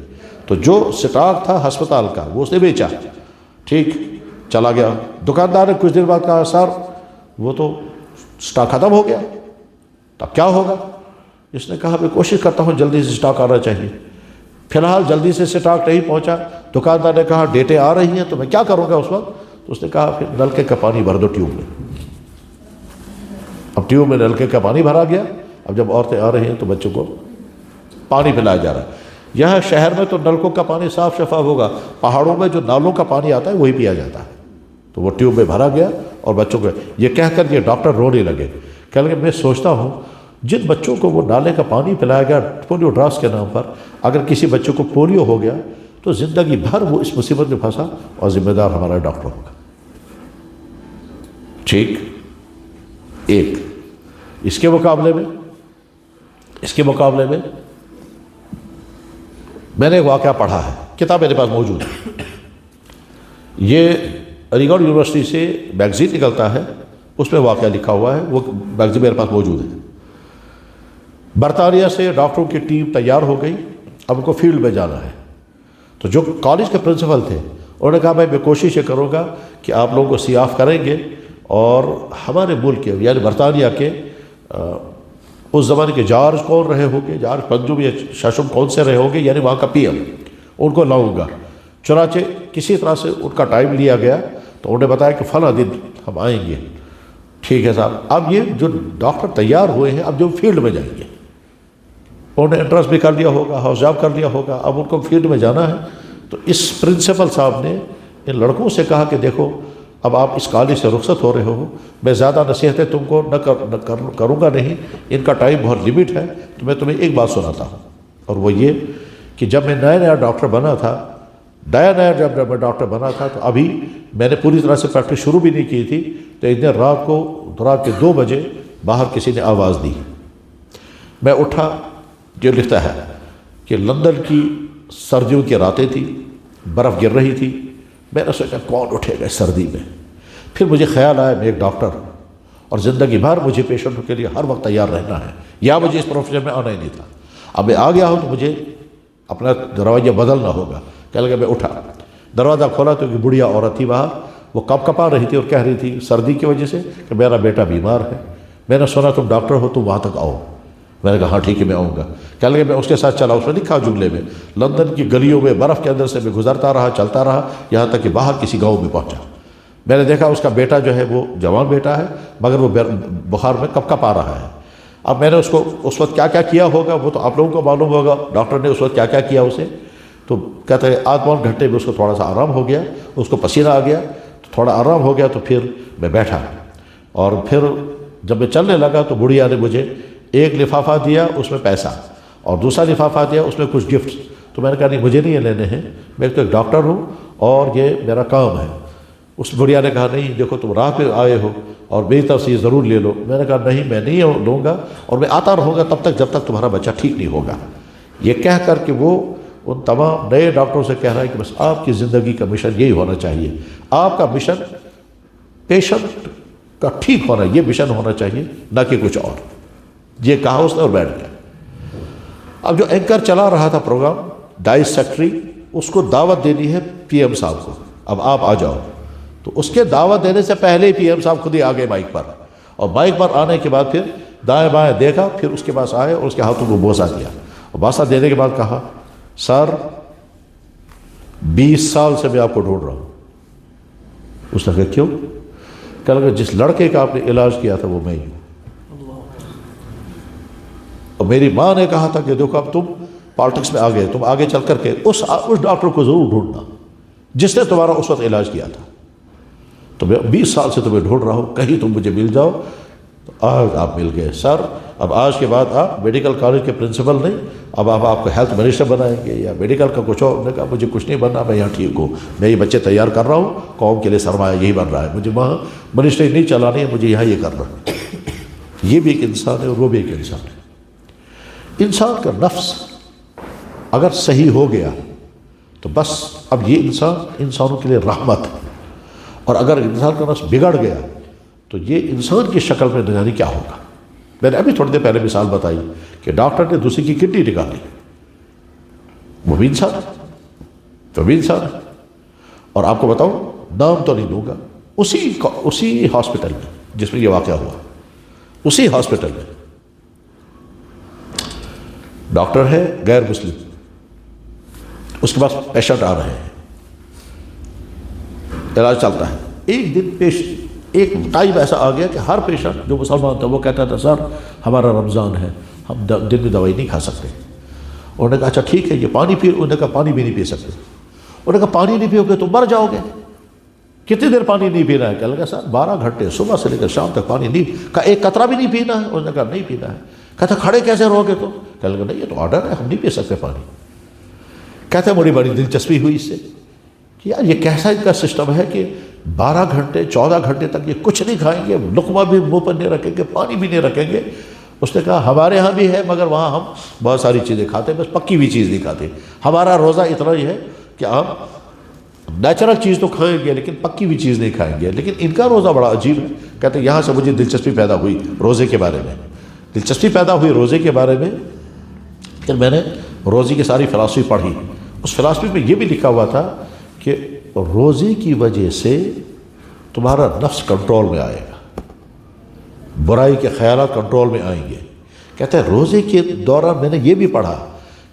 تو جو سٹاک تھا ہسپتال کا وہ اس نے بیچا، ٹھیک چلا گیا۔ دکاندار نے کچھ دن بعد کہا سر وہ تو سٹاک ختم ہو گیا، تب کیا ہوگا؟ اس نے کہا میں کوشش کرتا ہوں جلدی سے سٹاک آنا چاہیے۔ فی الحال جلدی سے سٹاک نہیں پہنچا۔ دکاندار نے کہا ڈیٹیں آ رہی ہیں تو میں کیا کروں گا اس وقت؟ تو اس نے کہا پھر نلکے کا پانی بھر دو ٹیوب میں۔ اب ٹیوب میں نلکے کا پانی بھرا گیا، اب جب عورتیں آ رہی ہیں تو بچوں کو پانی پلایا جا رہا ہے۔ یہاں شہر میں تو نلکوں کا پانی صاف شفاف ہوگا، پہاڑوں میں جو نالوں کا پانی آتا ہے وہی پیا جاتا ہے۔ تو وہ ٹیوب میں بھرا گیا اور بچوں کو یہ کہہ کر یہ ڈاکٹر رونے لگے، کہنے لگے میں سوچتا ہوں جن بچوں کو وہ نالے کا پانی پلایا گیا پولیو ڈراپس کے نام پر، اگر کسی بچے کو پولیو ہو گیا تو زندگی بھر وہ اس مصیبت میں پھنسا اور ذمہ دار ہمارا ڈاکٹر ہوگا۔ ٹھیک، ایک اس کے مقابلے میں میں نے ایک واقعہ پڑھا ہے، کتاب میرے پاس موجود ہے، یہ علی گڑھ یونیورسٹی سے میگزین نکلتا ہے، اس میں واقعہ لکھا ہوا ہے، وہ میگزین میرے پاس موجود ہے۔ برطانیہ سے ڈاکٹروں کی ٹیم تیار ہو گئی، اب ان کو فیلڈ میں جانا ہے۔ تو جو کالج کے پرنسپل تھے انہوں نے کہا میں کوشش یہ کروں گا کہ آپ لوگوں کو سی آف کریں گے اور ہمارے ملک کے یعنی برطانیہ کے اس زمانے کے جارج کون رہے ہوں گے، جارج پنجم یا ششم کون سے رہے ہوں گے، یعنی وہاں کا پی ایم، ان کو لاؤں گا۔ چنانچہ کسی طرح سے ان کا ٹائم لیا گیا، تو انہوں نے بتایا کہ فلاں دن ہم آئیں گے۔ ٹھیک ہے صاحب، اب یہ جو ڈاکٹر تیار ہوئے ہیں اب جو فیلڈ میں جائیں گے، انہوں نے انٹرنس بھی کر لیا ہوگا، ہاؤس جاب کر لیا ہوگا، اب ان کو فیلڈ میں جانا ہے۔ تو اس پرنسپل صاحب نے ان لڑکوں سے کہا کہ دیکھو اب آپ اس کالج سے رخصت ہو رہے ہو، میں زیادہ نصیحتیں تم کو نہ کروں گا نہیں، ان کا ٹائم بہت لمٹ ہے، تو میں تمہیں ایک بات سناتا ہوں، اور وہ یہ کہ جب میں نیا ڈاکٹر بنا تھا، جب میں ڈاکٹر بنا تھا تو ابھی میں نے پوری طرح سے پریکٹس شروع بھی نہیں کی تھی، تو ایک دن رات کے 2 بجے باہر کسی نے آواز دی، میں اٹھا، جو لکھتا ہے کہ لندن کی سردیوں کی راتیں تھی، برف گر رہی تھی، میں نے سوچا کون اٹھے گا اس سردی میں؟ پھر مجھے خیال آیا میں ایک ڈاکٹر اور زندگی بھر مجھے پیشنٹوں کے لیے ہر وقت تیار رہنا ہے، یا مجھے اس پروفیشن میں آنا ہی نہیں تھا۔ اب میں آ گیا ہوں تو مجھے اپنا رویہ بدلنا ہوگا۔ کہنے لگا میں اٹھا، دروازہ کھولا تو ایک بڑھیا عورت تھی باہر، وہ کپ کپا رہی تھی اور کہہ رہی تھی سردی کی وجہ سے کہ میرا بیٹا بیمار ہے، میں نے سنا تم ڈاکٹر ہو، تم وہاں تک آؤ۔ میں نے کہا ہاں ٹھیک ہے میں آؤں گا۔ کہنے لگے میں اس کے ساتھ چلا، اس نے لکھا جملے میں، لندن کی گلیوں میں برف کے اندر سے میں گزرتا رہا، چلتا رہا، یہاں تک کہ باہر کسی گاؤں میں پہنچا۔ میں نے دیکھا اس کا بیٹا جو ہے وہ جوان بیٹا ہے، مگر وہ بخار میں کپ کپ آ رہا ہے۔ اب میں نے اس کو اس وقت کیا کیا کیا ہوگا وہ تو آپ لوگوں کو معلوم ہوگا، ڈاکٹر نے اس وقت کیا کیا کیا اسے، تو کہتا ہے آدھ پون گھنٹے میں اس کو تھوڑا سا آرام ہو گیا، اس کو پسینہ آ گیا، تو تھوڑا آرام ہو گیا، تو پھر میں بیٹھا، اور پھر جب میں چلنے لگا تو بڑھیا نے مجھے ایک لفافہ دیا، اس میں پیسہ، اور دوسرا لفافہ دیا، اس میں کچھ گفٹ۔ تو میں نے کہا نہیں مجھے نہیں یہ لینے ہیں، میں تو ایک ڈاکٹر ہوں اور یہ میرا کام ہے۔ اس بڑھیا نے کہا نہیں دیکھو تم راہ پہ آئے ہو اور میری طرف سے یہ ضرور لے لو۔ میں نے کہا نہیں میں نہیں لوں گا، اور میں آتا رہوں گا تب تک جب تک تمہارا بچہ ٹھیک نہیں ہوگا۔ یہ کہہ کر کہ وہ ان تمام نئے ڈاکٹروں سے کہہ رہا ہے کہ بس آپ کی زندگی کا مشن یہی ہونا چاہیے، آپ کا مشن پیشنٹ کا ٹھیک ہونا، یہ مشن ہونا چاہیے، نہ کہ کچھ اور۔ یہ کہا اس نے اور بیٹھ گیا۔ اب جو اینکر چلا رہا تھا پروگرام، ڈائس سیکٹری، اس کو دعوت دینی ہے پی ایم صاحب کو، اب آپ آ جاؤ۔ تو اس کے دعوت دینے سے پہلے ہی پی ایم صاحب خود ہی آ گئے مائک پر، اور مائک پر آنے کے بعد پھر دائیں بائیں دیکھا، پھر اس کے پاس آئے اور اس کے ہاتھوں کو بوسہ دیا، اور بوسہ دینے کے بعد کہا سر 20 سال سے میں آپ کو ڈھونڈ رہا ہوں۔ اس نے کہا کیوں؟ کہا لگا جس لڑکے کا آپ نے علاج کیا تھا وہ میں ہی ہوں، اور میری ماں نے کہا تھا کہ دیکھو اب تم پالیٹکس میں آ گئے، تم آگے چل کر کے اس ڈاکٹر کو ضرور ڈھونڈنا جس نے تمہارا اس وقت علاج کیا تھا۔ تو میں 20 سال سے تمہیں ڈھونڈ رہا ہوں، کہیں تم مجھے مل جاؤ۔ تو آج آپ مل گئے سر، اب آج کے بعد آپ میڈیکل کالج کے پرنسپل نہیں، اب آپ کو ہیلتھ منسٹر بنائیں گے یا میڈیکل کا کچھ اور۔ نے کہا مجھے کچھ نہیں بننا، میں یہاں ٹھیک ہوں، میں یہ بچے تیار کر رہا ہوں، قوم کے لیے سرمایہ یہی بن رہا ہے، مجھے وہاں منسٹری نہیں چلانی ہے، مجھے یہاں یہ کرنا ہے۔ یہ بھی ایک انسان ہے اور وہ بھی ایک انسان ہے۔ انسان کا نفس اگر صحیح ہو گیا تو بس اب یہ انسان انسانوں کے لیے رحمت ہے، اور اگر انسان کا نفس بگڑ گیا تو یہ انسان کی شکل میں نہ جانے کیا ہوگا۔ میں نے ابھی تھوڑی دیر پہلے مثال بتائی کہ ڈاکٹر نے دوسری کی کڈنی نکالی، وہ بھی انسان ہے، وہ بھی انسان ہے۔ اور آپ کو بتاؤں، نام تو نہیں دوں گا، اسی ہاسپٹل میں جس میں یہ واقعہ ہوا، اسی ہاسپٹل میں ڈاکٹر ہے غیر مسلم، اس کے پاس پیشنٹ آ رہے ہیں، علاج چلتا ہے۔ ایک دن ایک ٹائم ایسا آ گیا کہ ہر پیشنٹ جو مسلمان تھا وہ کہتا تھا سر ہمارا رمضان ہے، ہم دن میں دوائی نہیں کھا سکتے۔ انہوں نے کہا اچھا ٹھیک ہے یہ پانی پی، انہوں نے کہا پانی بھی نہیں پی سکتے۔ انہوں نے کہا پانی نہیں پیو گے تو مر جاؤ گے، کتنی دیر پانی نہیں پینا ہے؟ کہنے لگا سر 12 گھنٹے صبح سے لے کر شام تک پانی نہیں، کہا ایک قطرہ بھی نہیں پینا ہے؟ انہوں نے کہا نہیں پینا ہے۔ کہتا کھڑے کیسے رہو گے؟ تو کہنے لگا نہیں یہ تو آرڈر ہے، ہم نہیں پی سکتے پانی۔ کہتے ہیں بڑی دلچسپی ہوئی اس سے کہ یار یہ کیسا ان کا سسٹم ہے کہ 12 گھنٹے 14 گھنٹے تک یہ کچھ نہیں کھائیں گے، لقمہ بھی منہ پر نہیں رکھیں گے، پانی بھی نہیں رکھیں گے۔ اس نے کہا ہمارے ہاں بھی ہے مگر وہاں ہم بہت ساری چیزیں کھاتے ہیں، بس پکی ہوئی چیز نہیں کھاتے۔ ہمارا روزہ اتنا ہی ہے کہ ہم نیچرل چیز تو کھائیں گے لیکن پکی ہوئی چیز نہیں کھائیں گے۔ لیکن ان کا روزہ بڑا عجیب ہے۔ کہتے ہیں یہاں سے مجھے دلچسپی پیدا ہوئی روزے کے بارے میں، دلچسپی پیدا ہوئی روزے کے بارے میں۔ پھر میں نے روزے کی ساری فلسفی پڑھی، اس فلسفی میں یہ بھی لکھا ہوا تھا کہ روزے کی وجہ سے تمہارا نفس کنٹرول میں آئے گا، برائی کے خیالات کنٹرول میں آئیں گے۔ کہتے ہیں روزے کے دوران میں نے یہ بھی پڑھا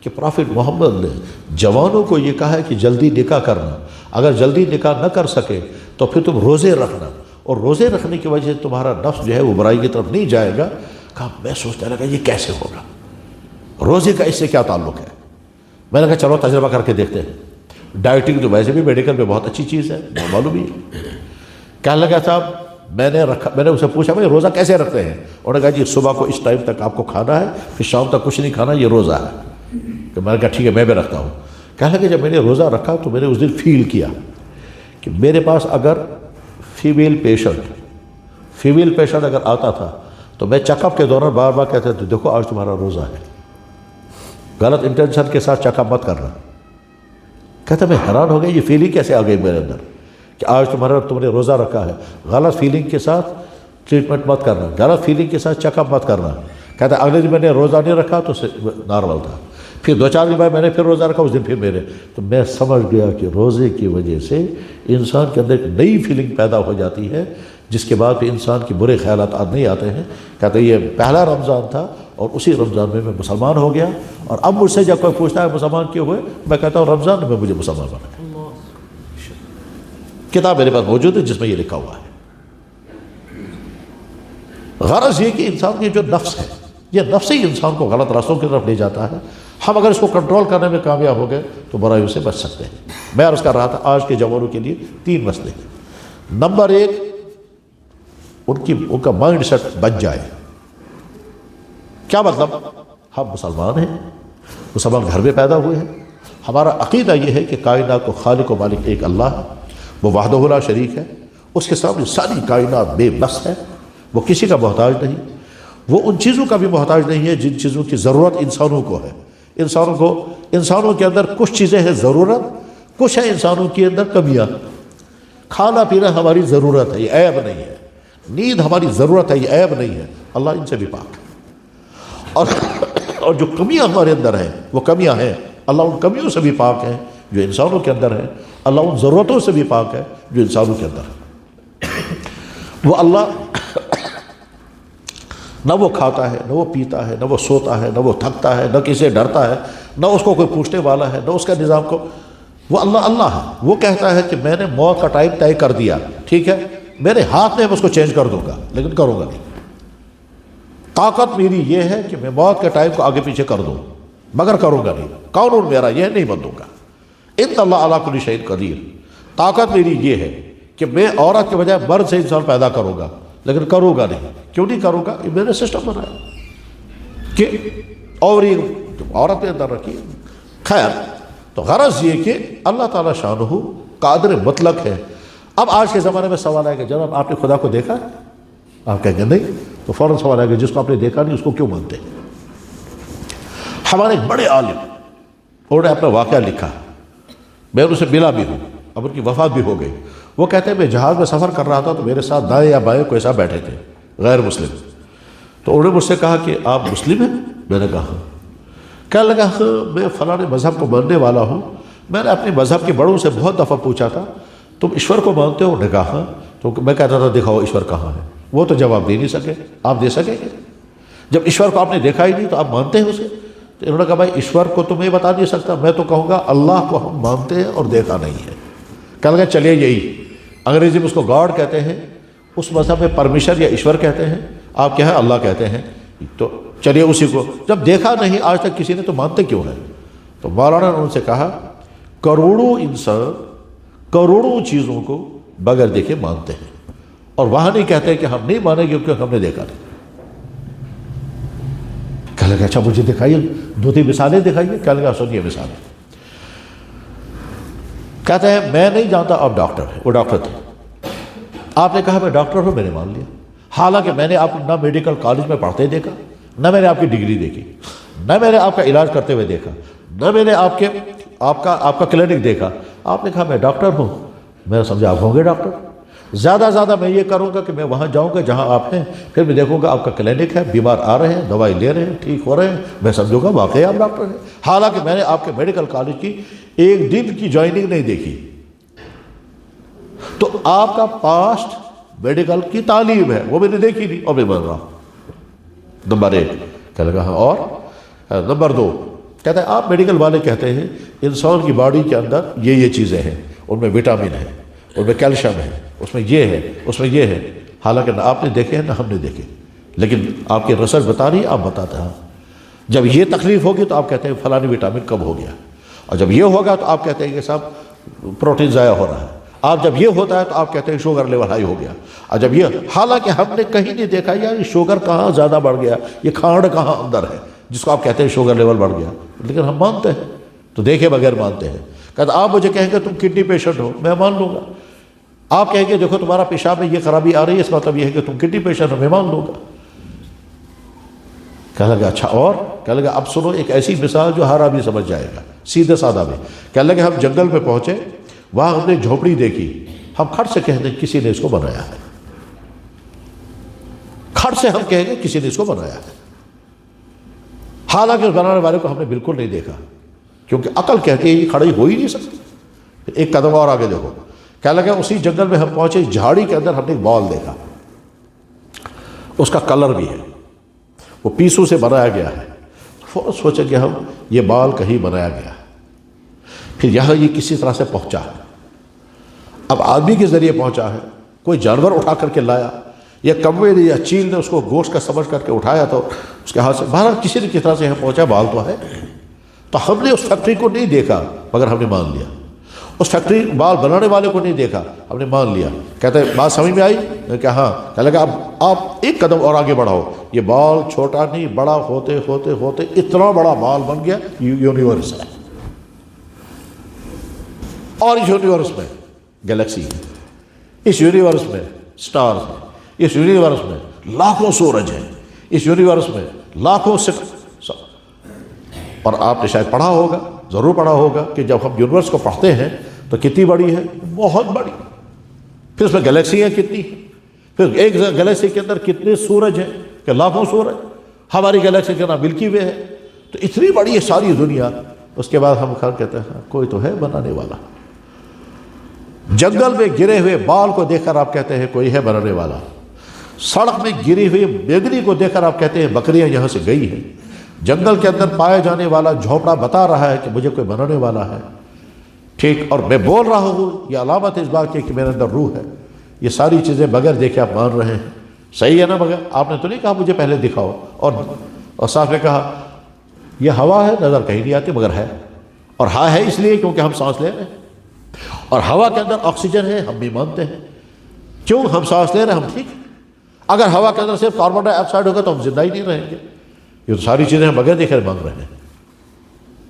کہ پرافٹ محمد نے جوانوں کو یہ کہا ہے کہ جلدی نکاح کرنا، اگر جلدی نکاح نہ کر سکے تو پھر تم روزے رکھنا، اور روزے رکھنے کی وجہ سے تمہارا نفس جو ہے وہ برائی کی طرف نہیں جائے گا۔ کہا میں سوچنے لگا یہ کیسے ہوگا، روزے کا اس سے کیا تعلق ہے؟ میں نے کہا چلو تجربہ کر کے دیکھتے ہیں۔ ڈائٹنگ تو ویسے بھی میڈیکل میں بہت اچھی چیز ہے، معلوم ہی ہے۔ کہنے لگا صاحب میں نے اسے پوچھا بھائی روزہ کیسے رکھتے ہیں؟ انہوں نے کہا جی صبح کو اس ٹائم تک آپ کو کھانا ہے، پھر شام تک کچھ نہیں کھانا، یہ روزہ ہے۔ کہ میں نے کہا ٹھیک ہے میں بھی رکھتا ہوں۔ کہنے لگا جب میں نے روزہ رکھا تو میں نے اس دن فیل کیا کہ میرے پاس اگر فیمیل پیشنٹ اگر آتا تھا تو میں چیک اپ کے دوران بار بار کہتا تھا دیکھو آج تمہارا روزہ ہے، غلط انٹینشن کے ساتھ چیک اپ مت کرنا۔ کہتا میں حیران ہو گیا یہ فیلنگ کیسے آ گئی میرے اندر کہ آج تم نے روزہ رکھا ہے، غلط فیلنگ کے ساتھ ٹریٹمنٹ مت کرنا، غلط فیلنگ کے ساتھ چیک اپ مت کرنا۔ کہتا اگلے دن میں نے روزہ نہیں رکھا تو نارمل تھا، پھر 2-4 دن بعد میں نے پھر روزہ رکھا، اس دن پھر میرے، تو میں سمجھ گیا کہ روزے کی وجہ سے انسان کے اندر ایک نئی فیلنگ پیدا ہو جاتی ہے، جس کے بعد پھر انسان کے برے خیالات نہیں آتے ہیں۔ کہتے ہیں یہ پہلا رمضان تھا اور اسی رمضان میں مسلمان ہو گیا، اور اب مجھ سے جب کوئی پوچھتا ہے مسلمان کیوں ہوئے، میں کہتا ہوں رمضان میں مجھے مسلمان بنا۔ کتاب میرے پاس موجود ہے جس میں یہ لکھا ہوا ہے۔ غرض یہ کہ انسان کی جو نفس ہے، یہ نفس ہی انسان کو غلط راستوں کی طرف لے جاتا ہے۔ ہم اگر اس کو کنٹرول کرنے میں کامیاب ہو گئے تو برائیوں سے بچ سکتے ہیں۔ میں عرض کر رہا تھا آج کے جوانوں کے لیے 3 مسئلے۔ نمبر 1، ان کا مائنڈ سیٹ بن جائے۔ کیا مطلب؟ ہم مسلمان ہیں، مسلمان گھر میں پیدا ہوئے ہیں، ہمارا عقیدہ یہ ہے کہ کائنات کو خالق و مالک ایک اللہ ہے، وہ وحدہ لا شریک ہے، اس کے سامنے ساری کائنات بے بس ہے، وہ کسی کا محتاج نہیں، وہ ان چیزوں کا بھی محتاج نہیں ہے جن چیزوں کی ضرورت انسانوں کو ہے۔ انسانوں کے اندر کچھ چیزیں ہیں ضرورت، کچھ ہے انسانوں کے اندر کمیاں۔ کھانا پینا ہماری ضرورت ہے، یہ عیب نہیں ہے۔ نیند ہماری ضرورت ہے، یہ عیب نہیں ہے۔ اللہ ان سے بھی پاک ہے۔ اور جو کمیاں ہمارے اندر ہیں وہ کمیاں ہیں، اللہ ان کمیوں سے بھی پاک ہے جو انسانوں کے اندر ہیں۔ اللہ ان ضرورتوں سے بھی پاک ہے جو انسانوں کے اندر ہے۔ وہ اللہ نہ وہ کھاتا ہے، نہ وہ پیتا ہے، نہ وہ سوتا ہے، نہ وہ تھکتا ہے، نہ کسی سے ڈرتا ہے، نہ اس کو کوئی پوچھنے والا ہے، نہ اس کا نظام کو۔ وہ اللہ ہے۔ وہ کہتا ہے کہ میں نے موت کا ٹائم طے کر دیا، ٹھیک ہے، میرے ہاتھ میں اس کو چینج کر دوں گا، لیکن کروں گا نہیں۔ طاقت میری یہ ہے کہ میں موت کے ٹائم کو آگے پیچھے کر دوں، مگر کروں گا نہیں۔ قانون میرا یہ نہیں بدلوں گا۔ ان اللہ علی کل شیء قدیر۔ طاقت میری یہ ہے کہ میں عورت کے بجائے مرد سے انسان پیدا کروں گا، لیکن کروں گا نہیں۔ کیوں نہیں کروں گا؟ یہ میرے سسٹم بنا ہے کہ اور یہ عورت نے اندر رکھی۔ خیر، تو غرض یہ کہ اللہ تعالیٰ شانہ قادر مطلق ہے۔ اب آج کے زمانے میں سوال آئے گا جناب آپ نے خدا کو دیکھا؟ آپ کہیں گے نہیں، تو فوراً سوال آئے گا جس کو آپ نے دیکھا نہیں اس کو کیوں مانتے؟ ہمارے ایک بڑے عالم، انہوں نے اپنا واقعہ لکھا، میں ان سے ملا بھی ہوں، اب ان کی وفات بھی ہو گئی۔ وہ کہتے ہیں میں جہاز میں سفر کر رہا تھا تو میرے ساتھ دائیں یا بائیں کوئی صاحب بیٹھے تھے غیر مسلم، تو انہوں نے مجھ سے کہا کہ آپ مسلم ہیں؟ میں نے کہا ہاں۔ کہنے لگا میں فلاں مذہب کو ماننے والا ہوں۔ میں نے اپنے مذہب کے بڑوں سے بہت دفعہ پوچھا تھا تم ایشور کو مانتے ہو؟ انہوں نے کہا ہاں۔ تو میں کہتا تھا دکھاؤ ایشور کہاں ہے؟ وہ تو جواب دے نہیں سکے۔ آپ دے سکیں گے؟ جب ایشور کو آپ نے دیکھا ہی نہیں تو آپ مانتے ہیں اسے؟ تو انہوں نے کہا بھائی ایشور کو تو میں بتا نہیں سکتا، میں تو کہوں گا اللہ کو ہم مانتے ہیں اور دیکھا نہیں ہے۔ کہنے لگا چلیے یہی، انگریزی میں اس کو گاڈ کہتے ہیں، اس مذہب میں پرمیشن یا ایشور کہتے ہیں، آپ کیا ہے اللہ کہتے ہیں، تو چلیے اسی کو۔ جب دیکھا نہیں آج تک کسی نے تو مانتے کیوں ہیں؟ تو مولانا نے ان سے کہا کروڑوں انسان کروڑوں چیزوں کو بغیر دیکھے مانتے ہیں، اور وہاں نہیں کہتے کہ ہم نہیں مانیں گے کیونکہ ہم نے دیکھا نہیں۔ کہنے لگا اچھا مجھے دکھائیے، 2-3 مثالیں دکھائیے۔ کہنے لگا سنیے مثالیں۔ کہتے ہیں میں نہیں جانتا آپ ڈاکٹر ہیں، وہ ڈاکٹر تھے، آپ نے کہا میں ڈاکٹر ہوں، میں نے مان لیا، حالانکہ میں نے آپ کو نہ میڈیکل کالج میں پڑھتے دیکھا، نہ میں نے آپ کی ڈگری دیکھی، نہ میں نے آپ کا علاج کرتے ہوئے دیکھا، نہ میں نے آپ کا کلینک دیکھا۔ آپ نے کہا میں ڈاکٹر ہوں، میں سمجھا آپ ہوں گے ڈاکٹر۔ زیادہ زیادہ میں یہ کروں گا کہ میں وہاں جاؤں گا جہاں آپ ہیں، پھر میں دیکھوں گا آپ کا کلینک ہے، بیمار آ رہے ہیں، دوائی لے رہے ہیں، ٹھیک ہو رہے ہیں، میں سمجھوں گا واقعی آپ ڈاکٹر ہیں، حالانکہ میں نے آپ کے میڈیکل کالج کی 1 دن کی جوائننگ نہیں دیکھی۔ تو آپ کا پاسٹ میڈیکل کی تعلیم ہے وہ میں نے دیکھی نہیں اور میں مان رہا ہوں۔ نمبر 1 کہنے لگا ہاں، اور نمبر 2 کہتا ہے آپ میڈیکل والے کہتے ہیں انسان کی باڈی کے اندر یہ چیزیں ہیں، ان میں وٹامن ہے، ان میں کیلشیم ہے، اس میں یہ ہے، اس میں یہ ہے، حالانکہ نہ آپ نے دیکھے ہیں نہ ہم نے دیکھے، لیکن آپ کی ریسرچ بتا رہی ہے، آپ بتاتے ہیں۔ جب یہ تکلیف ہوگی تو آپ کہتے ہیں فلانی وٹامن کم ہو گیا، اور جب یہ ہوگا تو آپ کہتے ہیں کہ صاحب پروٹین ضائع ہو رہا ہے، آپ جب یہ ہوتا ہے تو آپ کہتے ہیں شوگر لیول ہائی ہو گیا، اور جب یہ، حالانکہ ہم نے کہیں نہیں دیکھا یار یہ شوگر کہاں زیادہ بڑھ گیا، یہ کھانڈ کہاں اندر ہے جس کو آپ کہتے ہیں شوگر لیول بڑھ گیا، لیکن ہم مانتے ہیں، تو دیکھے بغیر مانتے ہیں۔ کہتے آپ مجھے کہیں گے تم کڈنی پیشنٹ ہو، میں مان لوں گا۔ آپ کہیں گے دیکھو تمہارا پیشاب میں یہ خرابی آ رہی ہے، اس کا مطلب یہ ہے کہ تم کڈنی پیشنٹ ہو، میں مان لوں گا۔ کہنے لگا اچھا اور؟ کہنے لگا اب سنو ایک ایسی مثال جو ہر آدمی سمجھ جائے گا، سیدھے سادہ میں۔ کہنے لگا ہم جنگل میں پہنچے، وہاں ہم نے جھوپڑی دیکھی، ہم کھٹ سے کہتے ہیں کسی نے اس کو بنایا ہے، کھٹ سے ہم کہیں گے کسی نے اس کو بنایا ہے۔ حالانکہ اس بنانے والے کو ہم نے بالکل نہیں دیکھا، کیونکہ عقل کہتی ہے یہ کھڑی ہو ہی نہیں سکتی۔ ایک قدم اور آگے دیکھو، کیا لگا اسی جنگل میں ہم پہنچے، جھاڑی کے اندر ہم نے ایک بال دیکھا، اس کا کلر بھی ہے، وہ پیسوں سے بنایا گیا ہے۔ فوراً سوچا کہ ہم یہ بال کہیں بنایا گیا ہے، پھر یہاں یہ کسی طرح سے پہنچا ہے۔ اب آدمی کے ذریعے پہنچا ہے، کوئی جانور اٹھا کر کے لایا، یا کوے نے یا چیل نے اس کو گوشت کا سمجھ کر کے اٹھایا تو اس کے ہاتھ سے، بہرحال کسی نے کس طرح سے یہاں پہنچا، بال تو ہے۔ تو ہم نے اس فیکٹری کو نہیں دیکھا مگر ہم نے مان لیا، اس فیکٹری بال بنانے والے کو نہیں دیکھا، ہم نے مان لیا۔ کہتے ہیں بات سمجھ میں آئی کہ ہاں، کہنے لگا اب آپ ایک قدم اور آگے بڑھاؤ، یہ بال چھوٹا نہیں، بڑا ہوتے ہوتے ہوتے اتنا بڑا بال بن گیا، یونیورس ہے، اور اس یونیورس میں گلیکسی ہے، اس یونیورس میں سٹارز ہیں، اس یونیورس میں لاکھوں سورج ہیں، اس یونیورس میں لاکھوں اور آپ نے شاید پڑھا ہوگا، ضرور پڑھا ہوگا کہ جب ہم یونیورس کو پڑھتے ہیں تو کتنی بڑی ہے، بہت بڑی، پھر اس میں گلیکسیاں کتنی، پھر ایک گلیکسی کے اندر کتنے سورج ہیں کہ لاکھوں سورج، ہماری گلیکسی کا نام ملکی وے ہے، تو اتنی بڑی ہے ساری دنیا۔ اس کے بعد ہم کہتے ہیں کوئی تو ہے بنانے والا۔ جنگل میں گرے ہوئے بال کو دیکھ کر آپ کہتے ہیں کوئی ہے بنانے والا، سڑک میں گری ہوئی بیگنی کو دیکھ کر آپ کہتے ہیں بکریاں یہاں سے گئی ہیں، جنگل کے اندر پائے جانے والا جھونپڑا بتا رہا ہے کہ مجھے کوئی بنانے والا ہے، ٹھیک، اور میں بول رہا ہوں، یہ علامت اس بات کی کہ میرے اندر روح ہے۔ یہ ساری چیزیں بغیر دیکھے آپ مان رہے ہیں، صحیح ہے نا؟ مگر آپ نے تو نہیں کہا مجھے پہلے دکھاؤ، اور صاحب نے کہا یہ ہوا ہے، نظر کہیں نہیں آتی مگر ہے، اور ہاں ہے اس لیے کیونکہ ہم سانس لے رہے ہیں، اور ہوا کے اندر آکسیجن ہے، ہم بھی مانتے ہیں، کیوں؟ ہم سانس لے رہے ہیں، ہم ٹھیک۔ اگر ہوا کے اندر صرف کاربن ڈائی آکسائڈ ہوگا تو ہم زندہ ہی نہیں رہیں گے۔ یہ تو ساری چیزیں ہم بغیر دیکھے مانگ رہے ہیں۔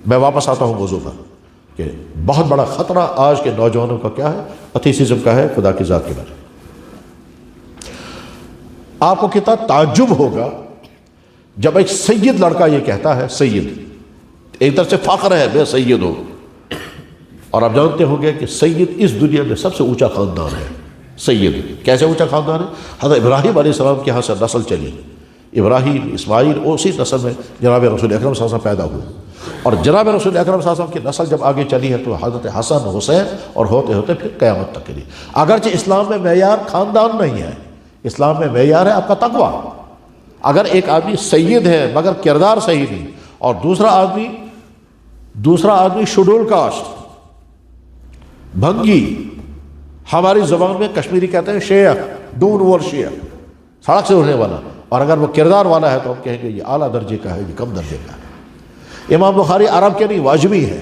میں واپس آتا ہوں موضوع پر کہ بہت بڑا خطرہ آج کے نوجوانوں کا کیا ہے، ایتھیسزم کا ہے، خدا کی ذات کے بارے میں۔ آپ کو کتنا تعجب ہوگا جب ایک سید لڑکا یہ کہتا ہے، سید، ایک طرف سے فخر ہے میں سید ہوں، اور آپ جانتے ہوں گے کہ سید اس دنیا میں سب سے اونچا خاندان ہے۔ سید کیسے اونچا خاندان ہے؟ حضرت ابراہیم علیہ السلام کے یہاں سے نسل چلی، ابراہیم، اسماعیل، اسی نسل میں جناب رسول اکرم صلی اللہ علیہ وسلم پیدا ہوئے، اور جناب رسول اکرم صلی اللہ علیہ وسلم کی نسل جب آگے چلی ہے تو حضرت حسن، حسین، اور ہوتے ہوتے پھر قیامت تک کے لیے۔ اگرچہ اسلام میں معیار خاندان نہیں ہے، اسلام میں معیار ہے آپ کا تقوی۔ اگر ایک آدمی سید ہے مگر کردار صحیح نہیں، اور دوسرا آدمی شیڈول کاسٹ، بھنگی، ہماری زبان میں کشمیری کہتے ہیں شیخ، دون ور شیخ، سڑک سے اڑنے والا، اور اگر وہ کردار والا ہے تو ہم کہیں گے یہ اعلیٰ درجے کا ہے، یہ کم درجے کا ہے۔ امام بخاری عرب کے نہیں، واجمی ہے،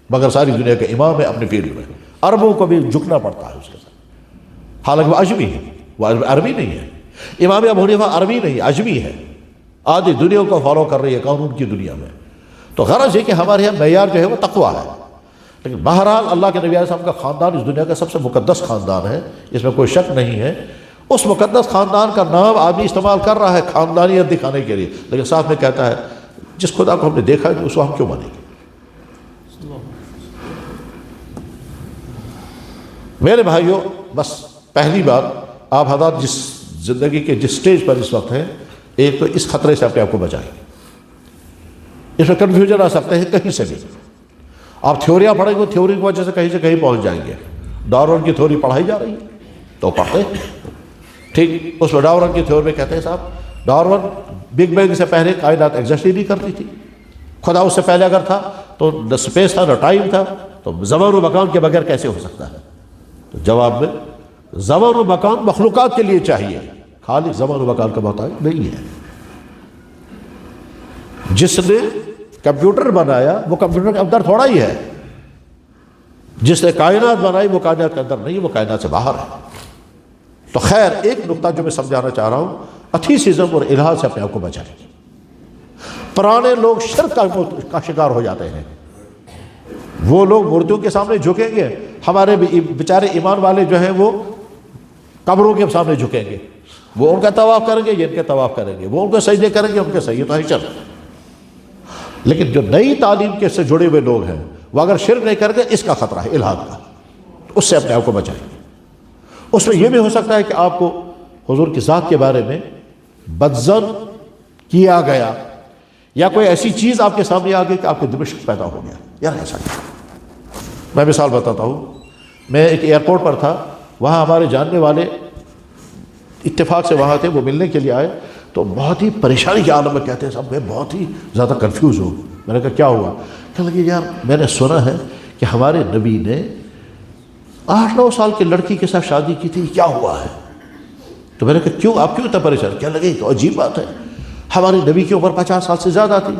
مگر ساری دنیا کا امام ہے اپنے فیلڈ میں، عربوں کو بھی جھکنا پڑتا ہے اس کے ساتھ، حالانکہ وہ اجمی ہے، وہ عربی نہیں ہے۔ امام ابو حنیفہ عربی نہیں، اجمی ہے، آدھی دنیا کو فالو کر رہی ہے قانون کی دنیا میں۔ تو غرض یہ کہ ہمارے یہاں معیار جو ہے وہ تقویٰ ہے، لیکن بہرحال اللہ کے نبی علیہ السلام کا خاندان اس دنیا کا سب سے مقدس خاندان ہے، اس میں کوئی شک نہیں ہے۔ اس مقدس خاندان کا نام آدمی استعمال کر رہا ہے خاندانیت دکھانے کے لیے، لیکن ساتھ میں کہتا ہے جس خدا کو ہم نے دیکھا ہے اس کو ہم کیوں مانیں گے؟ میرے بھائیوں، بس پہلی بات، آپ حضرات جس زندگی کے جس سٹیج پر اس وقت ہیں، ایک تو اس خطرے سے اپنے آپ کو بچائیں، اس میں کنفیوژن آ سکتے ہیں کہیں سے بھی۔ آپ تھیوریاں پڑھیں گے، تھیوری کی وجہ سے کہیں پہنچ جائیں گے۔ ڈارون کی تھیوری پڑھائی جا رہی ہے تو پڑھتے ہیں، ٹھیک، اس میں ڈارون کی تھیوری میں کہتے ہیں صاحب ڈارون بگ بینگ سے پہلے کائنات ایگزسٹ ہی نہیں کرتی تھی، خدا اس سے پہلے اگر تھا تو نہ اسپیس تھا نہ ٹائم تھا، تو زمان و مکان کے بغیر کیسے ہو سکتا ہے؟ تو جواب میں زمان و مکان مخلوقات کے لیے چاہیے، خالق زمان و مکان کا محتاج نہیں ہے۔ جس نے کمپیوٹر بنایا وہ کمپیوٹر کے اندر تھوڑا ہی ہے، جس نے کائنات بنائی وہ کائنات کے اندر نہیں، وہ کائنات سے باہر ہے۔ تو خیر، ایک نقطہ جو میں سمجھانا چاہ رہا ہوں، ایتھیسزم اور الحاد سے اپنے آپ کو بچائیں۔ پرانے لوگ شرک کا شکار ہو جاتے ہیں، وہ لوگ مورتیوں کے سامنے جھکیں گے، ہمارے بیچارے ایمان والے جو ہیں وہ قبروں کے سامنے جھکیں گے، وہ ان کا طواف کریں گے، یہ ان کے طواف کریں گے، وہ ان کو سجدے کریں گے، ان کے سجدے تو ہے شرک۔ لیکن جو نئی تعلیم کے سے جڑے ہوئے لوگ ہیں وہ اگر شرک نہیں کریں گے، اس کا خطرہ ہے الحاد کا، اس سے اپنے آپ کو بچائیں۔ اس میں یہ بھی ہو سکتا ہے کہ آپ کو حضور کی ذات کے بارے میں بدظن کیا گیا، یا کوئی ایسی چیز آپ کے سامنے آ گئی کہ آپ کے دمشق پیدا ہو گیا، یار ایسا کیا؟ میں مثال بتاتا ہوں، میں ایک ایئرپورٹ پر تھا، وہاں ہمارے جاننے والے اتفاق سے وہاں تھے، وہ ملنے کے لیے آئے تو بہت ہی پریشانی کے عالم میں کہتے ہیں صاحب میں بہت ہی زیادہ کنفیوز ہوں۔ میں نے کہا کیا ہوا؟ کہنے لگے یار میں نے سنا ہے کہ ہمارے نبی نے 8-9 سال کی لڑکی کے ساتھ شادی کی تھی، کیا ہوا ہے؟ تو میں نے کہا کیوں، آپ کیوں اتنا پریشان؟ کہنے لگے تو عجیب بات ہے، ہمارے نبی کی عمر 50 سال سے زیادہ تھی،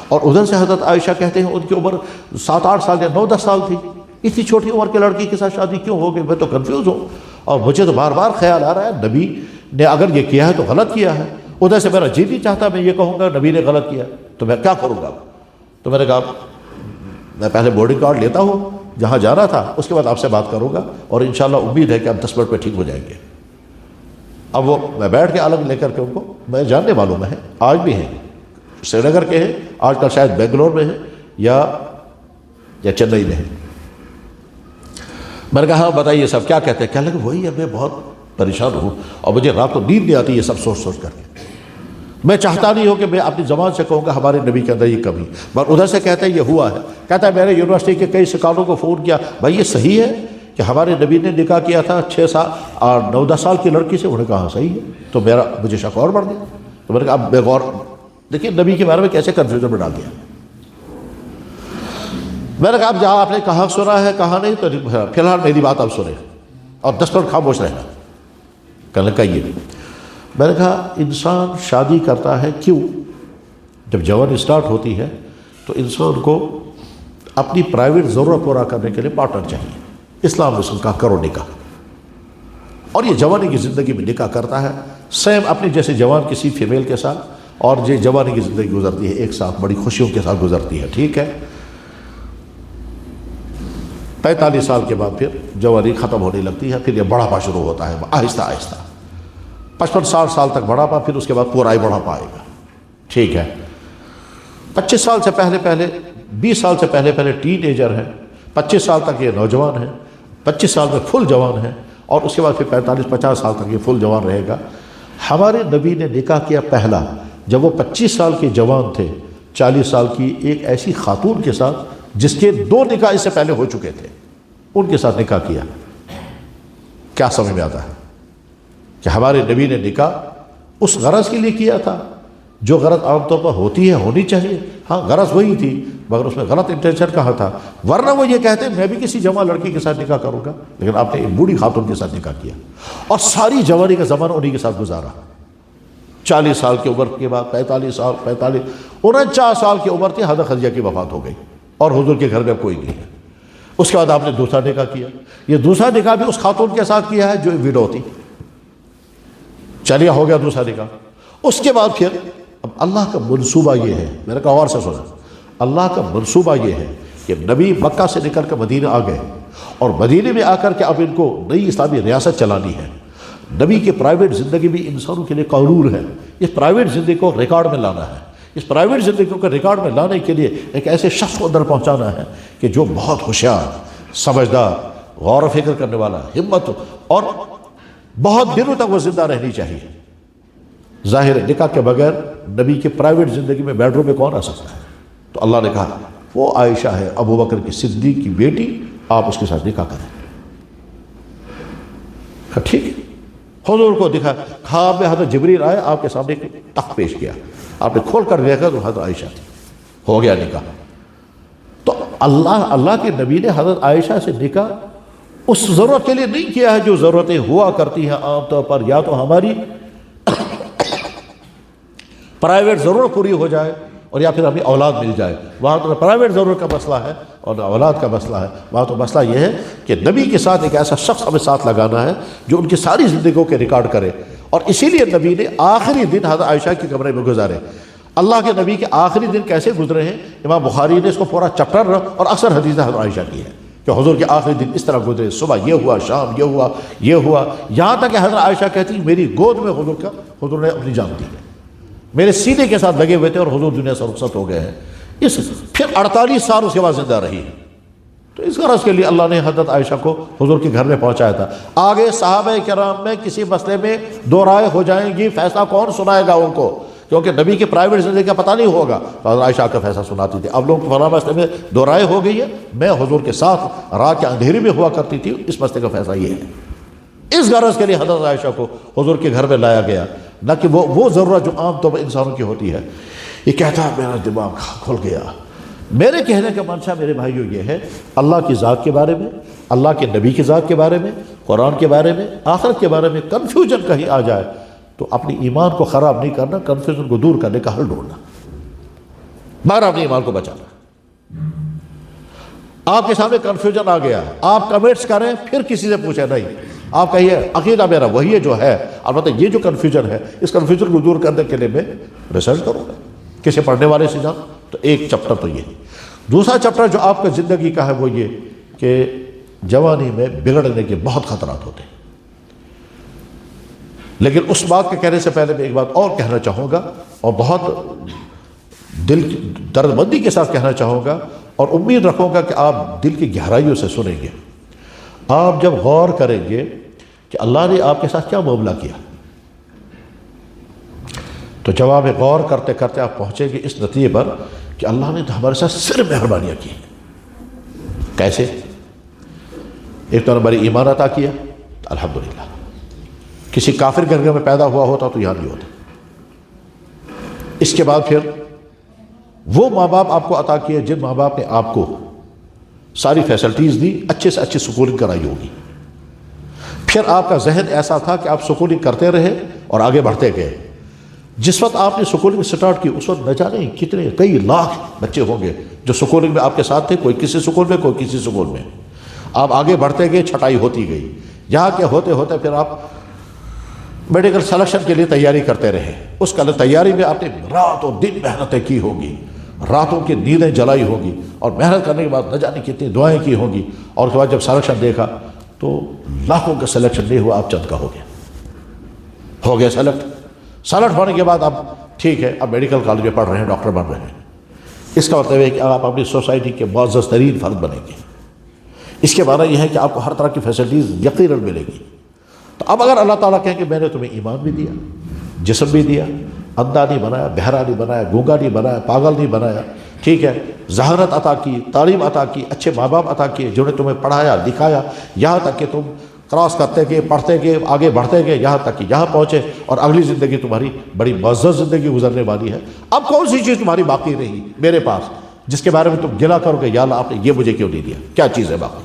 اور ادھر سے حضرت عائشہ کہتے ہیں ان کی عمر 7-8 سال یا 9-10 سال تھی، اتنی چھوٹی عمر کی لڑکی کے ساتھ شادی کیوں ہو گئی؟ میں تو کنفیوز ہوں، اور مجھے تو بار بار خیال آ رہا ہے نبی نے اگر یہ کیا ہے تو غلط کیا ہے، ادھر سے میرا جی نہیں چاہتا میں یہ کہوں گا نبی نے غلط کیا تو میں کیا کروں گا؟ تو میں نے کہا میں پہلے بورڈنگ کارڈ لیتا ہوں جہاں جانا تھا، اس کے بعد آپ سے بات کروں گا، اور انشاءاللہ امید ہے کہ آپ 10 منٹ میں ٹھیک ہو جائیں گے۔ اب وہ میں بیٹھ کے الگ لے کر کے ان کو، میں جاننے والوں میں ہیں، آج بھی ہیں، سری نگر کے ہیں، آج کل شاید بنگلور میں ہیں یا چنئی میں ہیں۔ میں نے کہا ہاں بتائیے صاحب کیا کہتے ہیں؟ کہنے لگے وہی ہے، میں بہت پریشان ہوں اور مجھے رات کو نیند نہیں آتی یہ سب سوچ سوچ کر کے، میں چاہتا نہیں ہوں کہ میں اپنی زبان سے کہوں گا ہمارے نبی کے اندر یہ کمی، مگر ادھر سے کہتے ہیں یہ ہوا ہے۔ کہتا ہے میں نے یونیورسٹی کے کئی سکالوں کو فون کیا، بھائی یہ صحیح ہے کہ ہمارے نبی نے نکاح کیا تھا 6 سال اور 9-10 سال کی لڑکی سے؟ انہوں نے کہا ہاں صحیح ہے۔ تو مجھے شک اور بڑھ گیا، تو میں نے کہا اب بے غور دیکھیے نبی کے بارے میں کیسے کنفیوژن میں ڈال دیا۔ میں نے کہا اب جہاں آپ نے کہاں سنا ہے کہاں نہیں، تو فی الحال میری بات آپ سنیں اور 10 منٹ خاموش رہنا۔ کہنے لگا یہ میں نے کہا انسان شادی کرتا ہے کیوں؟ جب جوانی اسٹارٹ ہوتی ہے تو انسان کو اپنی پرائیویٹ ضرورت پورا کرنے کے لیے پارٹنر چاہیے، اسلام نے اس کا کرو نکاح، اور یہ جوانی کی زندگی میں نکاح کرتا ہے سیم اپنی جیسے جوان کسی فیمیل کے ساتھ، اور جو جوانی کی زندگی گزرتی ہے ایک ساتھ بڑی خوشیوں کے ساتھ گزرتی ہے، ٹھیک ہے۔ 45 سال کے بعد پھر جوانی ختم ہونے لگتی ہے، پھر یہ بڑھاپا شروع ہوتا ہے آہستہ آہستہ، 55-60 سال تک بڑھاپا، پھر اس کے بعد پورا ہی بڑھاپا آئے گا، ٹھیک ہے۔ 25 سال سے پہلے 20 سال سے پہلے ٹین ایجر ہے، 25 سال تک یہ نوجوان ہے، 25 سال میں فل جوان ہے، اور اس کے بعد پھر 45-50 سال تک یہ فل جوان رہے گا۔ ہمارے نبی نے نکاح کیا پہلا جب وہ 25 سال کے جوان تھے، 40 سال کی ایک ایسی خاتون کے ساتھ جس کے 2 نکاح اس سے پہلے ہو چکے تھے، ان کے ساتھ نکاح کیا۔ کیا سمجھ میں آتا ہے کہ ہمارے نبی نے نکاح اس غرض کے لیے کیا تھا جو غرض عام طور پر ہوتی ہے، ہونی چاہیے، ہاں غرض وہی تھی، مگر اس میں غلط انٹینشن کہاں تھا؟ ورنہ وہ یہ کہتے ہیں میں بھی کسی جوان لڑکی کے ساتھ نکاح کروں گا، لیکن آپ نے ایک بوڑھی خاتون کے ساتھ نکاح کیا اور ساری جوانی کا زمانہ انہی کے ساتھ گزارا۔ 40 سال کی عمر کے بعد 49 سال کی عمر تھی، حضرت خدیجہ کی وفات ہو گئی اور حضور کے گھر میں کوئی نہیں ہے۔ اس کے بعد آپ نے دوسرا نکاح کیا، یہ دوسرا نکاح بھی اس خاتون کے ساتھ کیا ہے جو ویڈو تھی، چلیے ہو گیا دوسرا نکاح۔ اس کے بعد پھر اب اللہ کا منصوبہ یہ ہے، میرے کو اور سے سنا، اللہ کا منصوبہ یہ ہے کہ نبی مکہ سے نکل کر مدینہ آ گئے، اور مدینے میں آ کر کے اب ان کو نئی اسلامی ریاست چلانی ہے۔ نبی کی پرائیویٹ زندگی بھی انسانوں کے لیے قانون ہے، اس پرائیویٹ زندگی کو ریکارڈ میں لانا ہے، اس پرائیویٹ زندگی کو ریکارڈ میں لانے کے لیے ایک ایسے شخص کو اندر پہنچانا ہے کہ جو بہت ہوشیار، سمجھدار، غور و فکر کرنے والا، ہمت، اور بہت دنوں تک وہ زندہ رہنی چاہیے۔ ظاہر نکاح کے بغیر نبی کی پرائیویٹ زندگی میں بیڈ روم میں کون آ سکتا ہے؟ تو اللہ نے کہا وہ عائشہ ہے ابو بکر کی صدیق کی بیٹی، آپ اس کے ساتھ نکاح کریں۔ ٹھیک ہے، حضور کو دکھا، خواب میں حضرت جبریل آئے، آپ کے سامنے ایک تخت پیش کیا، آپ نے کھول کر دیکھا تو حضرت عائشہ تھی، ہو گیا نکاح۔ تو اللہ کے نبی نے حضرت عائشہ سے نکاح اس ضرورت کے لیے نہیں کیا ہے جو ضرورتیں ہوا کرتی ہیں عام طور پر، یا تو ہماری پرائیویٹ ضرورت پوری ہو جائے اور یا پھر ہمیں اولاد مل جائے، وہاں تو پرائیویٹ ضرورت کا مسئلہ ہے اور اولاد کا مسئلہ ہے۔ وہاں تو مسئلہ یہ ہے کہ نبی کے ساتھ ایک ایسا شخص ہمیں ساتھ لگانا ہے جو ان کی ساری زندگیوں کے ریکارڈ کرے، اور اسی لیے نبی نے آخری دن حضرت عائشہ کے کمرے میں گزارے۔ اللہ کے نبی کے آخری دن کیسے گزرے ہیں، امام بخاری نے اس کو پورا چیپٹر اور اکثر حدیث حضرت عائشہ کی ہے کہ حضور کے آخری دن اس طرح گزرے، صبح یہ ہوا، شام یہ ہوا، یہاں تک کہ حضرت عائشہ کہتی میری گود میں حضور نے اپنی جان دی ہے، میرے سینے کے ساتھ لگے ہوئے تھے اور حضور دنیا سے رخصت ہو گئے ہیں۔ پھر 48 سال اس کے بعد زندہ رہی ہے۔ تو اس غرض کے لیے اللہ نے حضرت عائشہ کو حضور کے گھر میں پہنچایا تھا۔ آگے صحابہ کرام میں کسی مسئلے میں دو رائے ہو جائیں گی، فیصلہ کون سنائے گا ان کو؟ کیونکہ نبی کی پرائیویٹ زندگی کا پتہ نہیں ہوگا تو حضرت عائشہ کا فیصلہ سناتی تھی. اب لوگ فلاں مسئلے میں دو رائے ہو گئی ہے، میں حضور کے ساتھ رات کے اندھیرے میں ہوا کرتی تھی، اس مسئلے کا فیصلہ یہ ہے. اس غرض کے لیے حضرت عائشہ کو حضور کے گھر میں لایا گیا، نہ کہ وہ ضرورت جو عام طور پر انسانوں کی ہوتی ہے. یہ کہتا ہے میرا دماغ کھل گیا. میرے کہنے کا منشا میرے بھائیوں یہ ہے، اللہ کی ذات کے بارے میں، اللہ کے نبی کی ذات کے بارے میں، قرآن کے بارے میں، آخرت کے بارے میں کنفیوژن کہیں آ جائے تو اپنی ایمان کو خراب نہیں کرنا، کنفیوژن کو دور کرنے کا حل ڈھونڈنا، مگر اپنے ایمان کو بچانا. آپ کے سامنے کنفیوژن آ گیا، آپ کمنٹس کریں پھر کسی سے پوچھیں نہیں، آپ کہیے عقیدہ میرا وہی ہے جو ہے، البتہ یہ جو کنفیوژن ہے اس کنفیوژن کو دور کرنے کے لیے میں ریسرچ کروں گا، کسی پڑھنے والے سے جان. تو ایک چپٹر تو یہ. دوسرا چپٹر جو آپ کا زندگی کا ہے وہ یہ کہ جوانی میں بگڑنے کے بہت خطرات ہوتے ہیں. لیکن اس بات کے کہنے سے پہلے میں ایک بات اور کہنا چاہوں گا، اور بہت دل درد مندی کے ساتھ کہنا چاہوں گا، اور امید رکھوں گا کہ آپ دل کی گہرائیوں سے سنیں گے. آپ جب غور کریں گے کہ اللہ نے آپ کے ساتھ کیا معاملہ کیا، تو جواب غور کرتے کرتے آپ پہنچیں گے اس نتیجے پر کہ اللہ نے تو ہمارے ساتھ صرف مہربانیاں کی. کیسے؟ ایک تو ہماری ایمان عطا کیا، الحمدللہ. کسی کافر گھر میں پیدا ہوا ہوتا تو یہاں نہیں ہوتا. اس کے بعد پھر وہ ماں باپ آپ کو عطا کیے جن ماں باپ نے آپ کو ساری فیسلٹیز دی، اچھے سے اچھی سکولنگ کرائی ہوگی. پھر آپ کا ذہن ایسا تھا کہ آپ سکولنگ کرتے رہے اور آگے بڑھتے گئے. جس وقت آپ نے سکولنگ سٹارٹ کی اس وقت نہ جانے کتنے کئی لاکھ بچے ہوں گے جو سکولنگ میں آپ کے ساتھ تھے، کوئی کسی سکول میں کوئی کسی سکول میں. آپ آگے بڑھتے گئے، چھٹائی ہوتی گئی. یہاں کے ہوتے ہوتے پھر آپ میڈیکل سلیکشن کے لیے تیاری کرتے رہے. اس کا تیاری میں آپ نے رات اور دن محنتیں کی ہوگی، راتوں کی نیندیں جلائی ہوگی، اور محنت کرنے کے بعد نہ جانے کتنی دعائیں کی ہوں گی. اور اس کے بعد جب سلیکشن دیکھا تو لاکھوں کا سلیکشن نہیں ہوا، آپ چند کا ہو گیا سلیکٹ ہونے کے بعد اب ٹھیک ہے، اب میڈیکل کالج میں پڑھ رہے ہیں، ڈاکٹر بن رہے ہیں. اس کا مطلب ہے کہ آپ اپنی سوسائٹی کے معزز ترین فرد بنیں گے. اس کے معنی یہ ہے کہ آپ کو ہر طرح کی فیسلٹیز یقیناً ملے گی. تو اب اگر اللہ تعالیٰ کہیں کہ میں نے تمہیں ایمان بھی دیا، جسم بھی دیا، اندھا نہیں بنایا، بہرا نہیں بنایا، گونگا نہیں بنایا، پاگل نہیں بنایا، ٹھیک ہے، ذہانت عطا کی، تعلیم عطا کی، اچھے ماں باپ عطا کیے جنہوں نے تمہیں پڑھایا دکھایا، یہاں تک کہ تم کراس کرتے گئے، پڑھتے گئے، آگے بڑھتے گئے، یہاں تک کہ یہاں پہنچے، اور اگلی زندگی تمہاری بڑی معزز زندگی گزرنے والی ہے. اب کون سی چیز تمہاری باقی رہی میرے پاس جس کے بارے میں تم گلا کرو گے یا اللہ آپ نے یہ مجھے کیوں نہیں دیا، کیا چیز ہے باقی؟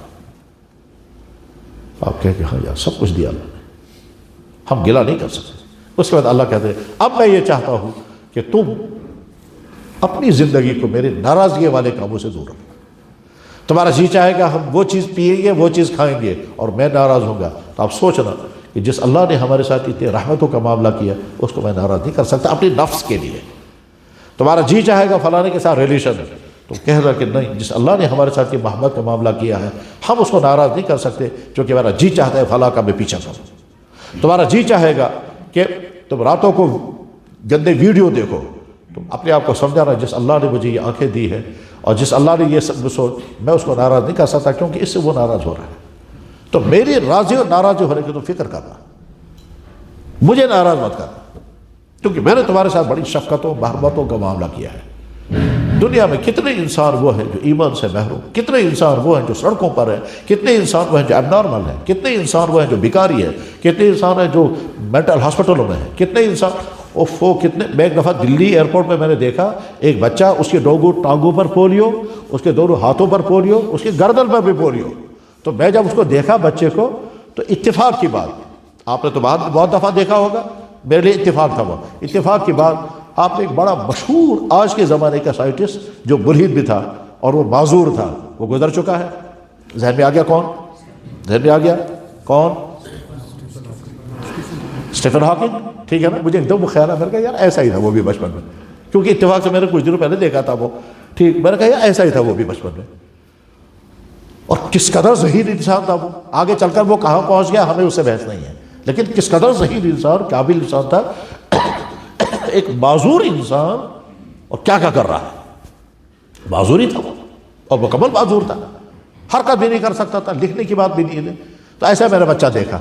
آپ کہیں کہ ہاں یار سب کچھ دیا اللہ نے، ہم گلا نہیں کر سکتے. اس کے بعد اللہ کہتے ہیں اب میں یہ چاہتا ہوں کہ تم اپنی زندگی کو میرے ناراضگی والے کاموں سے دور رکھو. تمہارا جی چاہے گا ہم وہ چیز پیئیں گے، وہ چیز کھائیں گے، اور میں ناراض ہوں گا. تو آپ سوچنا کہ جس اللہ نے ہمارے ساتھ اتنے رحمتوں کا معاملہ کیا اس کو میں ناراض نہیں کر سکتا اپنے نفس کے لیے. تمہارا جی چاہے گا فلانے کے ساتھ ریلیشن ہے، تو کہہ رہا کہ نہیں، جس اللہ نے ہمارے ساتھ یہ محبت کا معاملہ کیا ہے ہم اس کو ناراض نہیں کر سکتے، کیونکہ ہمارا جی چاہتا ہے فلاں کا میں پیچھا کروں. تمہارا جی چاہے گا کہ تم راتوں کو گندے ویڈیو دیکھو، تم اپنے آپ کو سمجھانا جس اللہ نے مجھے یہ آنکھیں دی ہے اور جس اللہ نے یہ سب سوچ، میں اس کو ناراض نہیں کر سکتا کیونکہ اس سے وہ ناراض ہو رہا ہے. تو میری راضی اور ناراضی ہونے کی تو فکر کرنا، مجھے ناراض مت کرنا، کیونکہ میں نے تمہارے ساتھ بڑی شفقتوں محبتوں کا معاملہ کیا ہے. دنیا میں کتنے انسان وہ ہیں جو ایمان سے محروم، کتنے انسان وہ ہیں جو سڑکوں پر ہیں، کتنے انسان وہ ہیں جو اب نارمل ہیں، کتنے انسان وہ ہیں جو بیکاری ہیں، کتنے انسان ہیں جو مینٹل ہاسپٹلوں میں ہیں، کتنے انسان کتنے. میں ایک دفعہ دلی ایئرپورٹ میں نے دیکھا ایک بچہ، اس کے دو ٹانگوں پر پولیو، اس کے دونوں ہاتھوں پر پولیو، اس کے گردن پر بھی پولیو. تو میں جب اس کو دیکھا بچے کو تو اتفاق کی بات، آپ نے تو بہت دفعہ دیکھا ہوگا، میرے لیے اتفاق تھا وہ. اتفاق کی بات، آپ نے ایک بڑا مشہور آج کے زمانے کا سائنٹسٹ جو ملحد بھی تھا اور وہ معذور تھا، وہ گزر چکا ہے. ذہن میں آ گیا کون؟ ذہن میں آ گیا کون؟ Stephen Hawking. ٹھیک ہے نا، مجھے ایک دم خیال ہے، میں نے کہا یار ایسا ہی تھا وہ بھی بچپن میں، کیونکہ اتفاق سے میں نے کچھ دنوں پہلے دیکھا تھا وہ. ٹھیک، میں نے کہا یار ایسا ہی تھا وہ بھی بچپن میں. اور کس قدر ذہین انسان تھا وہ، آگے چل کر وہ کہاں پہنچ گیا ہمیں اس سے بحث نہیں ہے، لیکن کس قدر ذہین انسان، قابل انسان تھا. ایک معذور انسان، اور کیا کر رہا ہے، معذور ہی تھا وہ، اور مکمل معذور تھا، حرکت بھی نہیں کر سکتا تھا، لکھنے کی بات بھی نہیں ہے. تو ایسا میں نے بچہ دیکھا،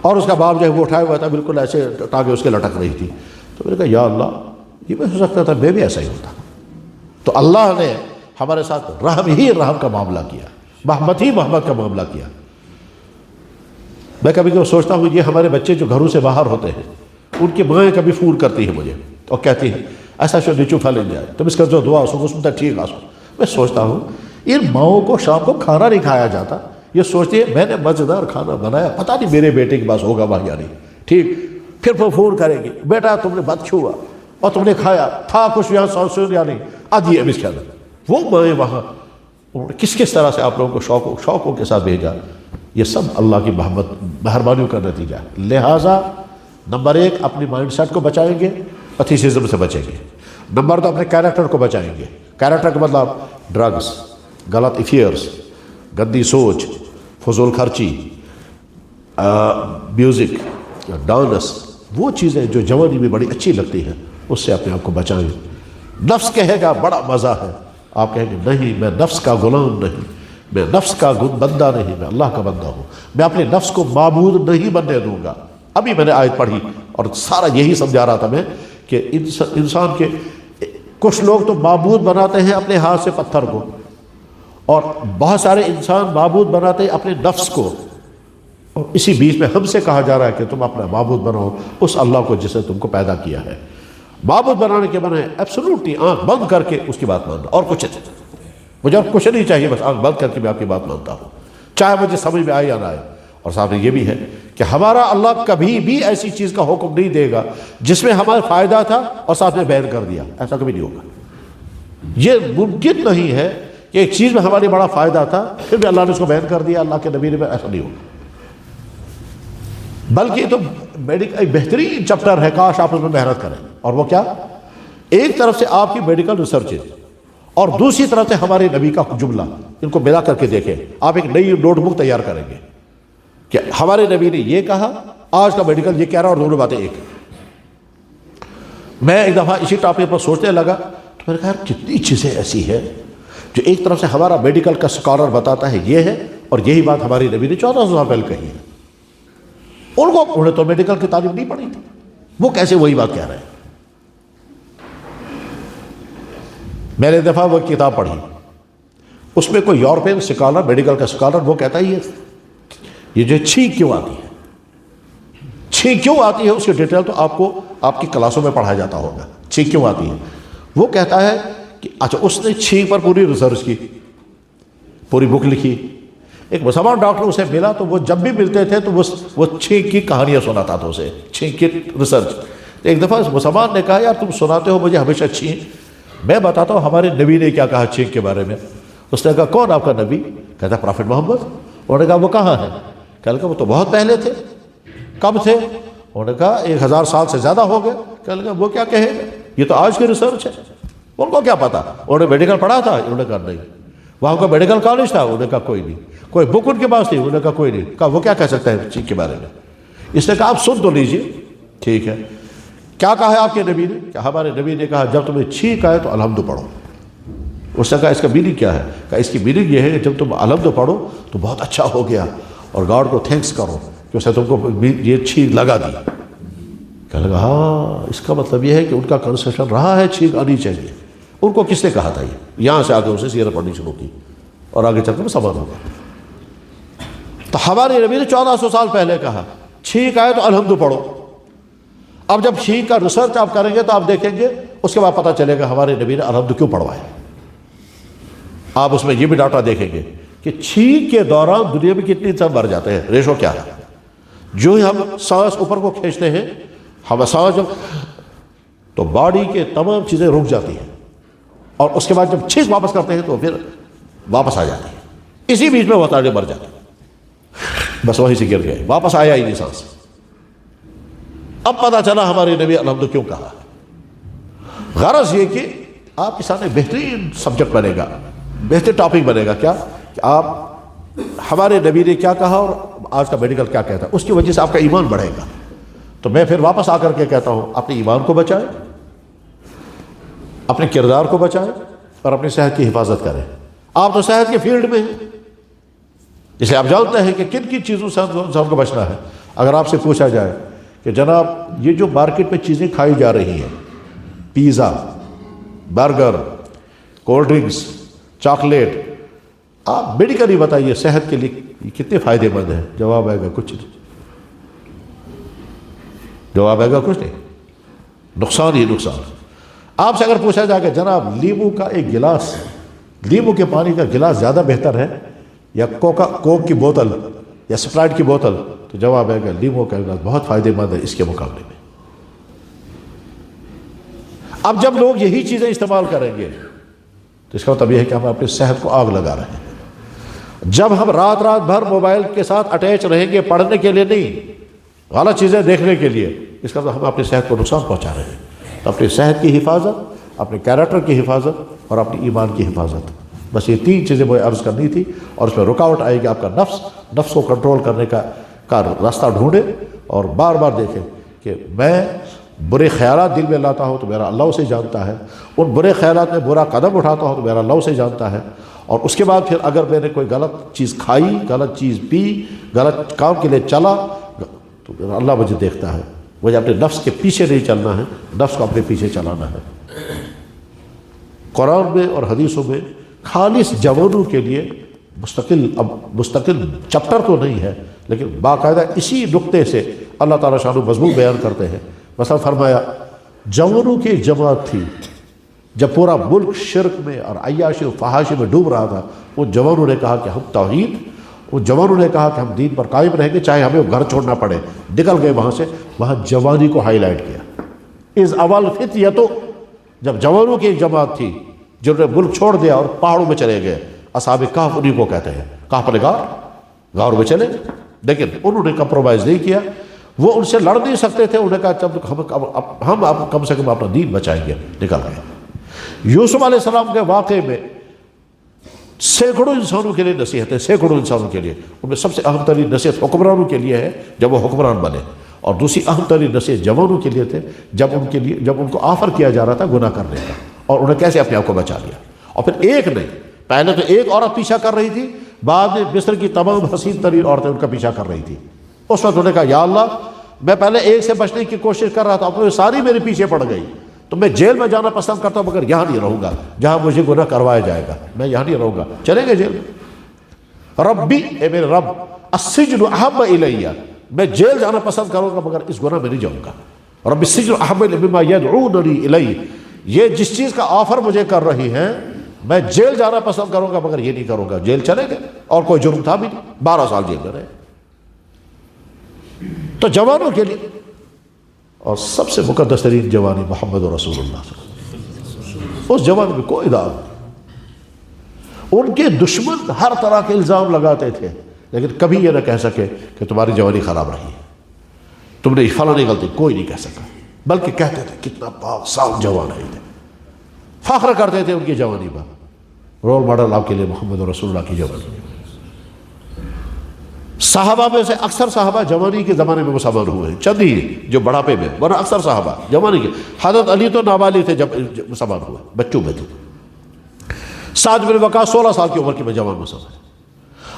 اور اس کا باپ جو ہے وہ اٹھایا ہوا تھا، بالکل ایسے ٹانگیں اس کے لٹک رہی تھی. تو میں نے کہا یا اللہ یہ بھی ہو سکتا تھا میں بھی ایسا ہی ہوتا. تو اللہ نے ہمارے ساتھ رحم ہی رحم کا معاملہ کیا، محبت ہی محبت کا معاملہ کیا. میں کبھی کبھی سوچتا ہوں یہ ہمارے بچے جو گھروں سے باہر ہوتے ہیں ان کی مائیں کبھی فون کرتی ہیں مجھے اور کہتی ہیں ایسا شو نیچو پھا لیں جائے تم اس کا جو دعا سو سنتا ٹھیک آ سو. میں سوچتا ہوں ان ماؤں کو شام کو کھانا نہیں کھایا جاتا، یہ سوچتی ہے میں نے مزیدار کھانا بنایا، پتہ نہیں میرے بیٹے کے پاس ہوگا وہاں یا نہیں. ٹھیک، پھر وہ فون کریں گے بیٹا تم نے بد کیوں ہوا اور تم نے کھایا تھا کچھ یہاں سو یا نہیں آدھی اب اس کے اندر. وہ مائیں وہاں انہوں نے کس طرح سے آپ لوگوں کو شوقوں کے ساتھ بھیجا. یہ سب اللہ کی محبت مہربانیوں کا نتیجہ ہے. لہٰذا نمبر 1 اپنی مائنڈ سیٹ کو بچائیں گے، ایتھیسزم سے بچیں گے. نمبر 2 اپنے کیریکٹر کو بچائیں گے. کیریکٹر کا مطلب ڈرگز، غلط افیئرس، گندی سوچ، فضول خرچی، میوزک، ڈانس، وہ چیزیں جو جوانی میں بڑی اچھی لگتی ہیں اس سے اپنے آپ کو بچائیں. نفس کہے گا بڑا مزہ ہے، آپ کہیں گے نہیں میں نفس کا غلام نہیں، میں نفس کا بندہ نہیں، میں اللہ کا بندہ ہوں، میں اپنے نفس کو معبود نہیں بننے دوں گا. ابھی میں نے آیت پڑھی اور سارا یہی سمجھا رہا تھا میں کہ انسان کے کچھ لوگ تو معبود بناتے ہیں اپنے ہاتھ سے پتھر کو، اور بہت سارے انسان معبود بناتے ہیں اپنے نفس کو. اور اسی بیچ میں ہم سے کہا جا رہا ہے کہ تم اپنا معبود بناؤ اس اللہ کو جس نے تم کو پیدا کیا ہے. معبود بنانے کے بنا ہے ایبسولوٹلی آنکھ بند کر کے اس کی بات ماننا، اور کچھ نہیں. مجھے اور کچھ نہیں چاہیے، بس آنکھ بند کر کے میں آپ کی بات مانتا ہوں، چاہے مجھے سمجھ میں آئے یا نہ آئے. اور ساتھ میں یہ بھی ہے کہ ہمارا اللہ کبھی بھی ایسی چیز کا حکم نہیں دے گا جس میں ہمارا فائدہ تھا اور ساتھ میں بیان کر دیا، ایسا کبھی نہیں ہوگا. یہ ممکن نہیں ہے کہ ایک چیز میں ہمارے بڑا فائدہ تھا پھر بھی اللہ نے اس کو بیان کر دیا، اللہ کے نبی نے، ایسا نہیں ہوگا. بلکہ تو ایک بہترین چیپٹر ہے، کاش آپ اس میں محنت کریں. اور وہ کیا؟ ایک طرف سے آپ کی میڈیکل ریسرچ اور دوسری طرف سے ہمارے نبی کا جملہ، ان کو ملا کر کے دیکھیں. آپ ایک نئی نوٹ بک تیار کریں گے کہ ہمارے نبی نے یہ کہا، آج کا میڈیکل یہ کہہ رہا، اور دونوں باتیں ایک. میں ایک دفعہ اسی ٹاپک پر سوچنے لگا تو میں نے کہا کتنی چیزیں ایسی ہیں جو ایک طرف سے ہمارا میڈیکل کا اسکالر بتاتا ہے یہ ہے، اور یہی بات ہماری نبی نے 1400 سال پہلے کہی ہے. انہوں نے تو میڈیکل کی تعلیم نہیں پڑھی تھی، وہ کیسے وہی بات کہہ رہے ہیں؟ میں نے دفعہ وہ کتاب پڑھی، اس میں کوئی یورپین اسکالر، میڈیکل کا اسکالر، وہ کہتا ہے یہ جو چھینک کیوں آتی ہے، چھینک کیوں آتی ہے اس کی ڈیٹیل تو آپ کو آپ کی کلاسوں میں پڑھایا جاتا ہوگا. چھینک کیوں آتی ہے وہ کہتا ہے کہ اچھا اس نے چھینک پر پوری ریسرچ کی، پوری بک لکھی. ایک مسلمان ڈاکٹر اسے ملا تو وہ جب بھی ملتے تھے تو وہ چھینک کی کہانیاں سناتا تھا اسے، چھینک کی ریسرچ. ایک دفعہ اس مسلمان نے کہا یار تم سناتے ہو مجھے ہمیشہ چھینک، میں بتاتا ہوں ہمارے نبی نے کیا کہا چھینک کے بارے میں. اس نے کہا کون آپ کا نبی؟ کہتا پرافٹ محمد. انہوں نے کہا وہ کہاں ہے؟ کہنے لگا وہ تو بہت پہلے تھے. کب تھے؟ انہوں نے کہا 1000 سال سے زیادہ ہو گئے. کہنے لگا وہ کیا کہے گا، یہ تو آج کی ریسرچ ہے. ان کو کیا پتا؟ انہوں نے میڈیکل پڑھا تھا؟ انہوں نے کہا نہیں. وہاں کا میڈیکل کالج تھا؟ انہوں نے کہا کوئی نہیں. کوئی بک ان کے پاس تھی؟ انہوں نے کہا کوئی نہیں. کہا وہ کیا کہہ سکتا ہے چھینک کے بارے میں؟ اس نے کہا آپ سن تو لیجیے. ٹھیک ہے، کیا کہا ہے آپ کے نبی نے؟ کہ ہمارے نبی نے کہا جب تمہیں چھینک آئے تو الحمد پڑھو. اس نے کہا اس کا میننگ کیا ہے؟ کہا اس کی میننگ یہ ہے کہ جب تم الحمد پڑھو تو بہت اچھا ہو گیا اور گاڈ کو تھینکس کرو کہ اس نے تم کو یہ چھینک لگا دی. کہنے لگا ہاں اس کا مطلب یہ ہے کہ ان کا کنسیپشن رہا ہے چھینک آنی چاہیے. ان کو کس نے کہا تھا؟ یہ یہاں سے آگے اسے سیرت پڑھنی شروع کی اور آگے چل کر سبق ہوگا. تو ہمارے نبی نے 1400 سال پہلے کہا چھینک آئے تو الحمد پڑھو. اب جب چھینک کا ریسرچ آپ کریں گے تو آپ دیکھیں گے اس کے بعد پتہ چلے گا ہمارے نبی نے الحمد کیوں پڑھوایا. آپ اس میں یہ بھی ڈاٹا دیکھیں گے کہ چھینک کے دوران دنیا میں کتنی انسان مر جاتے ہیں، ریشو کیا ہے. جو ہی ہم سانس اوپر کو کھینچتے ہیں، ہم سانس جب تو باڈی کے تمام چیزیں رک جاتی ہیں، اور اس کے بعد جب چھینک واپس کرتے ہیں تو پھر واپس آ جاتی ہے. اسی بیچ میں وہ تاڑے مر جاتے ہیں، بس وہیں سے گر گئے، واپس آیا ہی نہیں سانس. اب پتہ چلا ہمارے نبی الحمد کیوں کہا. غرض یہ کہ آپ کے سامنے بہترین سبجیکٹ بنے گا، بہتر ٹاپک بنے گا. کیا کہ آپ ہمارے نبی نے کیا کہا اور آج کا میڈیکل کیا کہتا ہے، اس کی وجہ سے آپ کا ایمان بڑھے گا. تو میں پھر واپس آ کر کے کہتا ہوں اپنے ایمان کو بچائیں، اپنے کردار کو بچائیں اور اپنی صحت کی حفاظت کریں. آپ تو صحت کے فیلڈ میں ہیں، اس لیے آپ جانتے ہیں کہ کن کن چیزوں سے انسان کو بچنا ہے. اگر آپ سے پوچھا جائے کہ جناب یہ جو مارکیٹ میں چیزیں کھائی جا رہی ہیں، pizza, burger, cold drinks, chocolate, آپ میڈیکلی بتائیے صحت کے لیے یہ کتنے فائدے مند ہیں؟ جواب آئے گا کچھ نہیں، جواب آئے گا کچھ نہیں، نقصان ہی نقصان۔ آپ سے اگر پوچھا جائے کہ جناب لیمو کا ایک گلاس، لیمو کے پانی کا گلاس زیادہ بہتر ہے یا کوک کی بوتل یا سپرائٹ کی بوتل، تو جواب آئے گا لیمو کا گلاس بہت فائدے مند ہے اس کے مقابلے میں۔ اب جب لوگ یہی چیزیں استعمال کریں گے تو اس کا مطلب یہ ہے کہ ہم اپنی صحت کو آگ لگا رہے ہیں۔ جب ہم رات بھر موبائل کے ساتھ اٹیچ رہیں گے، پڑھنے کے لیے نہیں، غلط چیزیں دیکھنے کے لیے، اس کا مطلب ہم اپنی صحت کو نقصان پہنچا رہے ہیں۔ تو اپنی صحت کی حفاظت، اپنے کیریکٹر کی حفاظت اور اپنی ایمان کی حفاظت، بس یہ تین چیزیں مجھے عرض کرنی تھی۔ اور اس میں رکاوٹ آئے گی آپ کا نفس کو کنٹرول کرنے کا راستہ ڈھونڈے اور بار بار دیکھیں کہ میں برے خیالات دل میں لاتا ہوں تو میرا اللہ اسے جانتا ہے، ان برے خیالات میں برا قدم اٹھاتا ہوں تو میرا اللہ اسے جانتا ہے، اور اس کے بعد پھر اگر میں نے کوئی غلط چیز کھائی، غلط چیز پی، غلط کام کے لیے چلا تو میرا اللہ مجھے دیکھتا ہے۔ مجھے اپنے نفس کے پیچھے نہیں چلنا ہے، نفس کو اپنے پیچھے چلانا ہے۔ قرآن میں اور حدیثوں میں خالص جوانوں کے لیے مستقل چپٹر تو نہیں ہے، لیکن باقاعدہ اسی نقطے سے اللہ تعالیٰ شان و مضمون بیان کرتے ہیں۔ مثلا فرمایا جوانوں کی جماعت تھی جب پورا ملک شرک میں اور عیاشی و فحاشی میں ڈوب رہا تھا، ان جوانوں نے کہا کہ ہم توحید، ان جوانوں نے کہا کہ ہم دین پر قائم رہیں گے چاہے ہمیں گھر چھوڑنا پڑے، نکل گئے وہاں سے۔ وہاں جوانی کو ہائی لائٹ کیا۔ از اول فتیۃ، جب جوانوں کی ایک جماعت تھی جنہوں نے ملک چھوڑ دیا اور پہاڑوں میں چلے گئے، اصحاب کہف انہیں کو کہتے ہیں، کہف والے غار میں چلے، لیکن انہوں نے کمپرومائز نہیں کیا۔ وہ ان سے لڑ نہیں سکتے تھے، انہوں نے کہا ہم اب کم سے کم اپنا دین بچائیں گے، نکل گئے۔ یوسف علیہ السلام کے واقعے میں سینکڑوں انسانوں کے لیے نصیحت ہے، سینکڑوں انسانوں کے لیے، ان میں سب سے اہم ترین نصیحت حکمرانوں کے لیے ہے جب وہ حکمران بنے، اور دوسری اہم ترین نصیحت جوانوں کے لیے تھے جب ان کو آفر کیا جا رہا تھا گناہ کرنے کا، اور انہیں کیسے اپنے آپ کو بچا لیا۔ اور پھر ایک نہیں، پہلے تو ایک عورت پیچھا کر رہی تھی، بعد میں مصر کی تمام حسین ترین عورتیں ان کا پیچھا کر رہی تھی۔ اس وقت انہوں نے کہا یا اللہ، میں پہلے ایک سے بچنے کی کوشش کر رہا تھا، اب وہ ساری میرے پیچھے پڑ گئی، تو میں جیل میں جانا پسند کرتا ہوں مگر یہاں نہیں رہوں گا جہاں مجھے گناہ کروایا جائے گا، میں یہاں نہیں رہوں گا، چلیں گے جیل میں۔ ربی، اے میرے رب، السجن احب الی، میں جیل جانا پسند کروں گا مگر اس گناہ میں نہیں جاؤں گا۔ رب السجن احب الی مما یدعوننی الی، یہ جس چیز کا آفر مجھے کر رہی ہیں میں جیل جانا پسند کروں گا مگر یہ نہیں کروں گا۔ جیل چلے گئے، اور کوئی جرم تھا بھی نہیں، 12 سال جیل میں رہے۔ تو جوانوں کے لیے، اور سب سے مقدس ترین جوانی محمد رسول اللہ صلی اللہ علیہ وسلم، اس جوانی میں کوئی داغ نہیں۔ ان کے دشمن ہر طرح کے الزام لگاتے تھے لیکن کبھی یہ نہ کہہ سکے کہ تمہاری جوانی خراب رہی ہے، تم نے فلاں غلطی، کوئی نہیں کہہ سکا، بلکہ کہتے تھے کتنا پاک صاف جوان ہے، فخر کرتے تھے ان کی جوانی پر۔ رول ماڈل آپ کے لیے محمد رسول اللہ کی جوانی۔ صحابہ میں سے اکثر صحابہ جوانی کے زمانے میں مسلمان ہوئے ہیں، چند ہی جو بڑھاپے میں، ورنہ اکثر صحابہ جوانی کے۔ حضرت علی تو نابالغ تھے جب مسلمان ہوئے، بچوں میں تھے۔ سعد بن وقاص 16 سال کی عمر کے میں جوان مسلمان،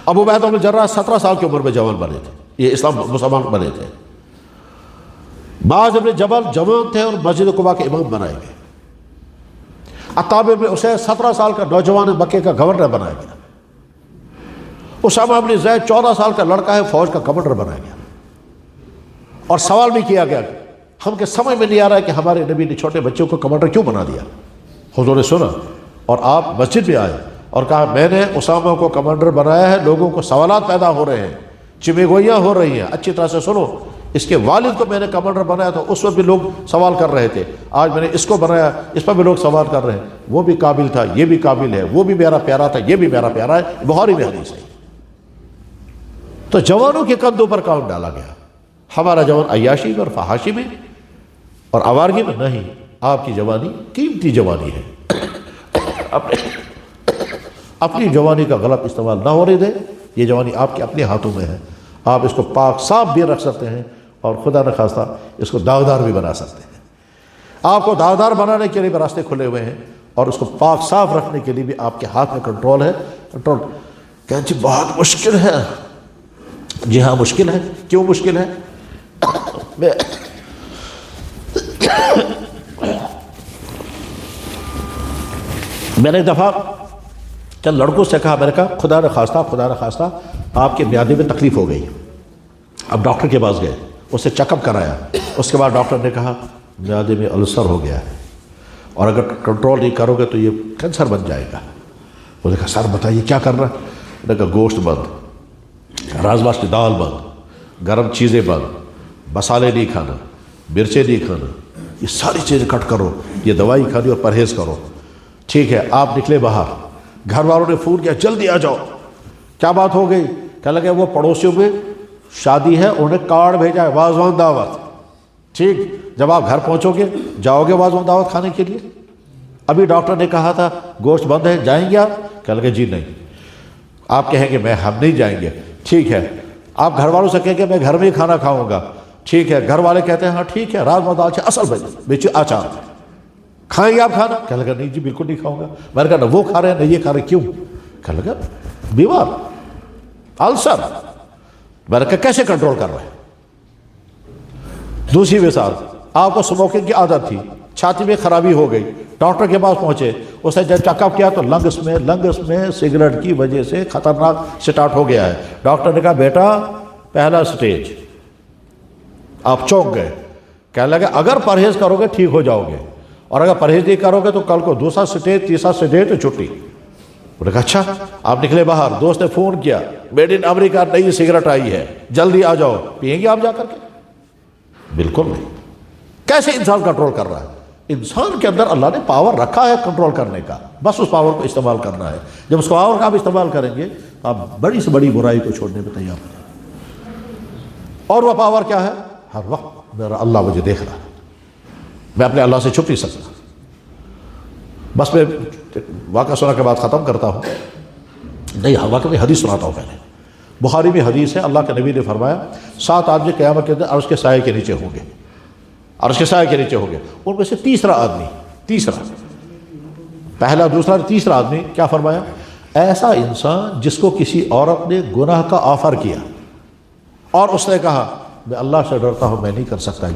ابو عبیدہ بن جراح 17 سال کی عمر میں جوان بنے تھے، یہ اسلام مسلمان بنے تھے۔ معاذ بن جبل جوان تھے اور مسجد قباء کے امام بنائے گئے۔ عطاب بن اسید 17 سال کا نوجوان مکے کا گورنر بنایا گیا۔ اسامہ بن زید 14 سال کا لڑکا ہے، فوج کا کمانڈر بنایا گیا۔ اور سوال بھی کیا گیا ہم کے سمجھ میں نہیں آ رہا ہے کہ ہمارے نبی نے چھوٹے بچوں کو کمانڈر کیوں بنا دیا۔ حضور نے سنا اور آپ مسجد میں آئے اور کہا میں نے اسامہ کو کمانڈر بنایا ہے، لوگوں کو سوالات پیدا ہو رہے ہیں، چمگوئیاں ہو رہی ہیں، اچھی طرح سے سنو، اس کے والد کو میں نے کمانڈر بنایا تھا، اس وقت بھی لوگ سوال کر رہے تھے، آج میں نے اس کو بنایا، اس پر بھی لوگ سوال کر رہے ہیں، وہ بھی قابل تھا، یہ بھی قابل ہے، وہ بھی میرا پیارا تھا، یہ بھی میرا پیارا ہے، بخاری میں حدیث ہے۔ تو جوانوں کے کندھوں پر کام ڈالا گیا۔ ہمارا جوان عیاشی میں اور فحاشی میں اور آوارگی میں نہیں، آپ کی جوانی قیمتی جوانی ہے، اپنی جوانی کا غلط استعمال نہ ہونے دیں۔ یہ جوانی آپ کے اپنے ہاتھوں میں ہے، آپ اس کو پاک صاف بھی رکھ سکتے ہیں اور خدا نخواستہ اس کو داغدار بھی بنا سکتے ہیں۔ آپ کو داغدار بنانے کے لیے بھی راستے کھلے ہوئے ہیں اور اس کو پاک صاف رکھنے کے لیے بھی آپ کے ہاتھ میں کنٹرول ہے۔ کنٹرول کہتے ہیں بہت مشکل ہے، جی ہاں مشکل ہے، کیوں مشکل ہے؟ میں نے ایک دفعہ چند لڑکوں سے کہا، میں نے کہا خدا نہ خواستہ آپ کے میادے میں تکلیف ہو گئی، اب ڈاکٹر کے پاس گئے، اسے چیک اپ کرایا، اس کے بعد ڈاکٹر نے کہا میادے میں السر ہو گیا ہے اور اگر کنٹرول نہیں کرو گے تو یہ کینسر بن جائے گا۔ وہ نے کہا سر بتائیے کیا کرنا؟ میں نے کہا گوشت بند، راجما کی دال بند، گرم چیزیں بند، مسالے نہیں کھانا، مرچیں نہیں کھانا، یہ ساری چیزیں کٹ کرو، یہ دوائی کھانی اور پرہیز کرو۔ ٹھیک ہے، آپ نکلے باہر، گھر والوں نے فون کیا جلدی آ جاؤ، کیا بات ہو گئی؟ کہنے لگے وہ پڑوسیوں میں شادی ہے، انہوں نے کارڈ بھیجا ہے وازوان دعوت۔ ٹھیک، جب آپ گھر پہنچو گے جاؤ گے وازوان دعوت کھانے کے لیے؟ ابھی ڈاکٹر نے کہا تھا گوشت بند ہے، جائیں گے آپ؟ کہنے لگے جی نہیں۔ آپ کہیں گے ہم نہیں جائیں گے، ٹھیک ہے۔ آپ گھر والوں سے کہیں گے میں گھر میں ہی کھانا کھاؤں گا، ٹھیک ہے۔ گھر والے کہتے ہیں ہاں ٹھیک ہے، راجما دال اصل بھائی بیچو آچار کھائیں گے آپ کھانا؟ کہنے لگا نہیں جی بالکل نہیں کھاؤں گا۔ میں نے کہا نہ وہ کھا رہے ہیں نہ یہ کھا رہے، کیوں؟ کہنے لگا بیمار، السر۔ میں نے کہا کیسے کنٹرول کر رہے ہیں؟ دوسری مثال، آپ کو اسموکنگ کی عادت تھی، چھاتی میں خرابی ہو گئی، ڈاکٹر کے پاس پہنچے، اس نے جب چیک اپ کیا تو لنگس میں سگریٹ کی وجہ سے خطرناک سٹارٹ ہو گیا ہے۔ ڈاکٹر نے کہا بیٹا پہلا سٹیج، آپ چونک گئے۔ کہنے لگے اگر پرہیز کرو گے ٹھیک ہو جاؤ گے، اور اگر پرہیز نہیں کرو گے تو کل کو دوسرا سٹیج، تیسرا سٹیج تو چھٹی۔ انہوں نے کہا اچھا۔ آپ نکلے باہر، دوست نے فون کیا میڈ ان امریکہ نئی سگریٹ آئی ہے، جلدی آ جاؤ، پئیں گے آپ جا کر کے؟ بالکل نہیں۔ کیسے انسان کنٹرول کر رہا ہے؟ انسان کے اندر اللہ نے پاور رکھا ہے کنٹرول کرنے کا، بس اس پاور کو استعمال کرنا ہے۔ جب اس پاور کا آپ استعمال کریں گے آپ بڑی سے بڑی برائی کو چھوڑنے میں تیار ہو جائیں۔ اور وہ پاور کیا ہے؟ ہر وقت میرا اللہ مجھے دیکھ رہا ہے، میں اپنے اللہ سے چھپ نہیں سکتا۔ بس میں واقعہ سنا کے بعد ختم کرتا ہوں، نہیں واقعہ میں حدیث سناتا ہوں پہلے۔ بخاری میں حدیث ہے، اللہ کے نبی نے فرمایا 7 آدمی قیامت کے دن عرش کے سائے کے نیچے ہوں گے، عرش کے سائے کے نیچے ہوں گے۔ ان میں سے تیسرا آدمی، پہلا دوسرا تیسرا آدمی کیا فرمایا؟ ایسا انسان جس کو کسی عورت نے گناہ کا آفر کیا اور اس نے کہا میں اللہ سے ڈرتا ہوں میں نہیں کر سکتا،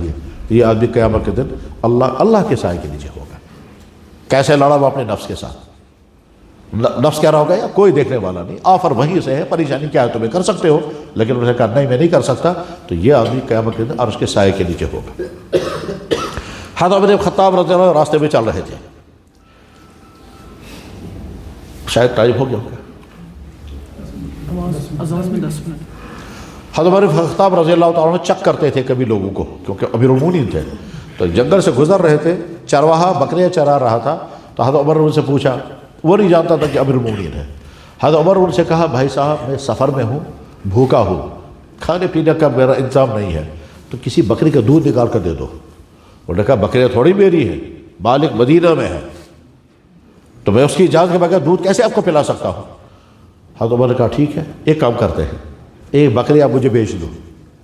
یہ آدمی قیامت کے دن اللہ کے سائے کے نیچے ہوگا۔ کیسے لڑا وہ اپنے نفس کے ساتھ؟ نفس کہہ رہا ہوگا یا کوئی دیکھنے والا نہیں، آفر وہیں سے ہے، پریشانی کیا ہے تمہیں کر سکتے ہو، لیکن انہوں نے کہا نہیں میں نہیں کر سکتا، تو یہ آدمی قیامت کے دن عرش کے سائے کے نیچے ہوگا۔ حضرت عمر بن خطاب رضی اللہ عنہ راستے میں چل رہے تھے، شاید ٹائم ہو گیا ہوگا، حضرت عمر بن خطاب رضی اللہ تعالیٰ عنہ چیک کرتے تھے کبھی لوگوں کو، کیونکہ امیر المومنین تھے، تو جنگل سے گزر رہے تھے، چرواہا بکریاں چرا رہا تھا، تو حضرت عمر نے ان سے پوچھا، وہ نہیں جانتا تھا کہ امیر المومنین ہے۔ حضرت عمر ان سے کہا بھائی صاحب میں سفر میں ہوں، بھوکا ہوں، کھانے پینے کا میرا انتظام نہیں ہے، تو کسی بکری کا دودھ نکال کر دے دو۔ انہوں نے کہا بکریاں تھوڑی میری ہیں، مالک مدینہ میں ہے، تو میں اس کی اجازت کے بغیر دودھ کیسے آپ کو پلا سکتا ہوں؟ حضرت عمر نے کہا ٹھیک ہے ایک کام کرتے ہیں، ایک بکری آپ مجھے بیچ دو،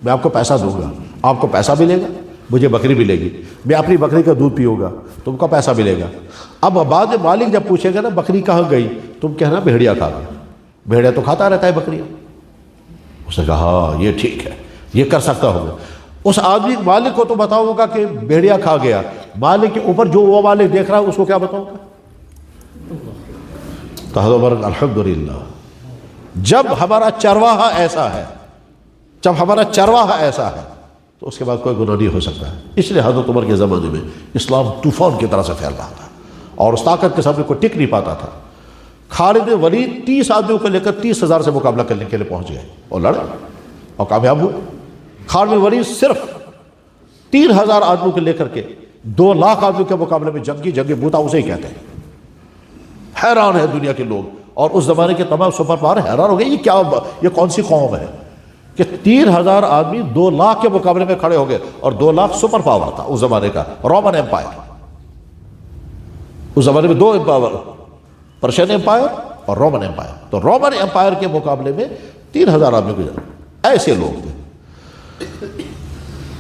میں آپ کو پیسہ دوں گا، آپ کو پیسہ ملے گا، مجھے بکری ملے گی، میں اپنی بکری کا دودھ پیوں گا، تم کو پیسہ ملے گا۔ اب بعد میں مالک جب پوچھے گا نا بکری کہاں گئی، تم کہنا بھیڑیا کھا گیا، بھیڑیا تو کھاتا رہتا ہے بکریاں۔ اس نے کہا ہاں یہ ٹھیک ہے، یہ کر سکتا ہوگا۔ اس آدمی مالک کو تو بتاؤ ہوگا کہ بھیڑیا کھا گیا، مالک کے اوپر جو وہ مالک دیکھ رہا ہے اس کو کیا بتاؤں گا؟ تو حضرت عمر الحمدللہ جب ہمارا چرواہا ایسا ہے، جب ہمارا چرواہا ایسا ہے تو اس کے بعد کوئی گناہ نہیں ہو سکتا ہے۔ اس لیے حضرت عمر کے زمانے میں اسلام طوفان کی طرح سے پھیل رہا تھا اور اس طاقت کے سامنے کوئی ٹک نہیں پاتا تھا۔ خالد بن ولید 30 آدمیوں کو لے کر 30,000 سے مقابلہ کرنے کے لیے پہنچ گئے اور لڑے اور کامیاب ہوئے۔ خالد بن ولید صرف 3,000 آدمیوں کو لے کر کے 2 لاکھ آدمیوں کے مقابلے میں جنگی بوتا اسے ہی کہتے ہیں۔ حیران ہے دنیا کے لوگ اور اس زمانے کے تمام سپر پاور حیران ہو گئے یہ کون سی قوم ہے کہ 3,000 آدمی 2 لاکھ کے مقابلے میں کھڑے ہو گئے، اور 2 لاکھ سپر پاور تھا اس زمانے کا، رومن ایمپائر۔ اس زمانے میں 2 امپائر، پرشین امپائر اور رومن امپائر، تو رومن امپائر کے مقابلے میں 3,000 آدمی کو ایسے لوگ تھے۔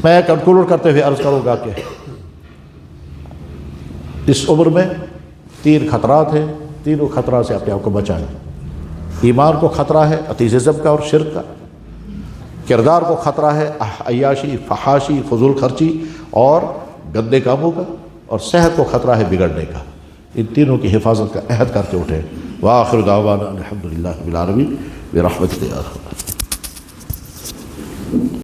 میں کنکلوڈ کرتے ہوئے عرض کروں گا کہ اس عمر میں 3 خطرات ہیں، تینوں خطرات سے اپنے آپ کو بچائیں۔ ایمان کو خطرہ ہے ایتھیزم کا اور شرک کا، کہ کردار کو خطرہ ہے عیاشی، فحاشی، فضول خرچی اور گندے کاموں کا، اور صحت کو خطرہ ہے بگڑنے کا۔ ان تینوں کی حفاظت کا عہد کر کے اٹھیں۔ وآخر دعوانا الحمدللہ رب العالمین برحمتک یا ارحم الراحمین۔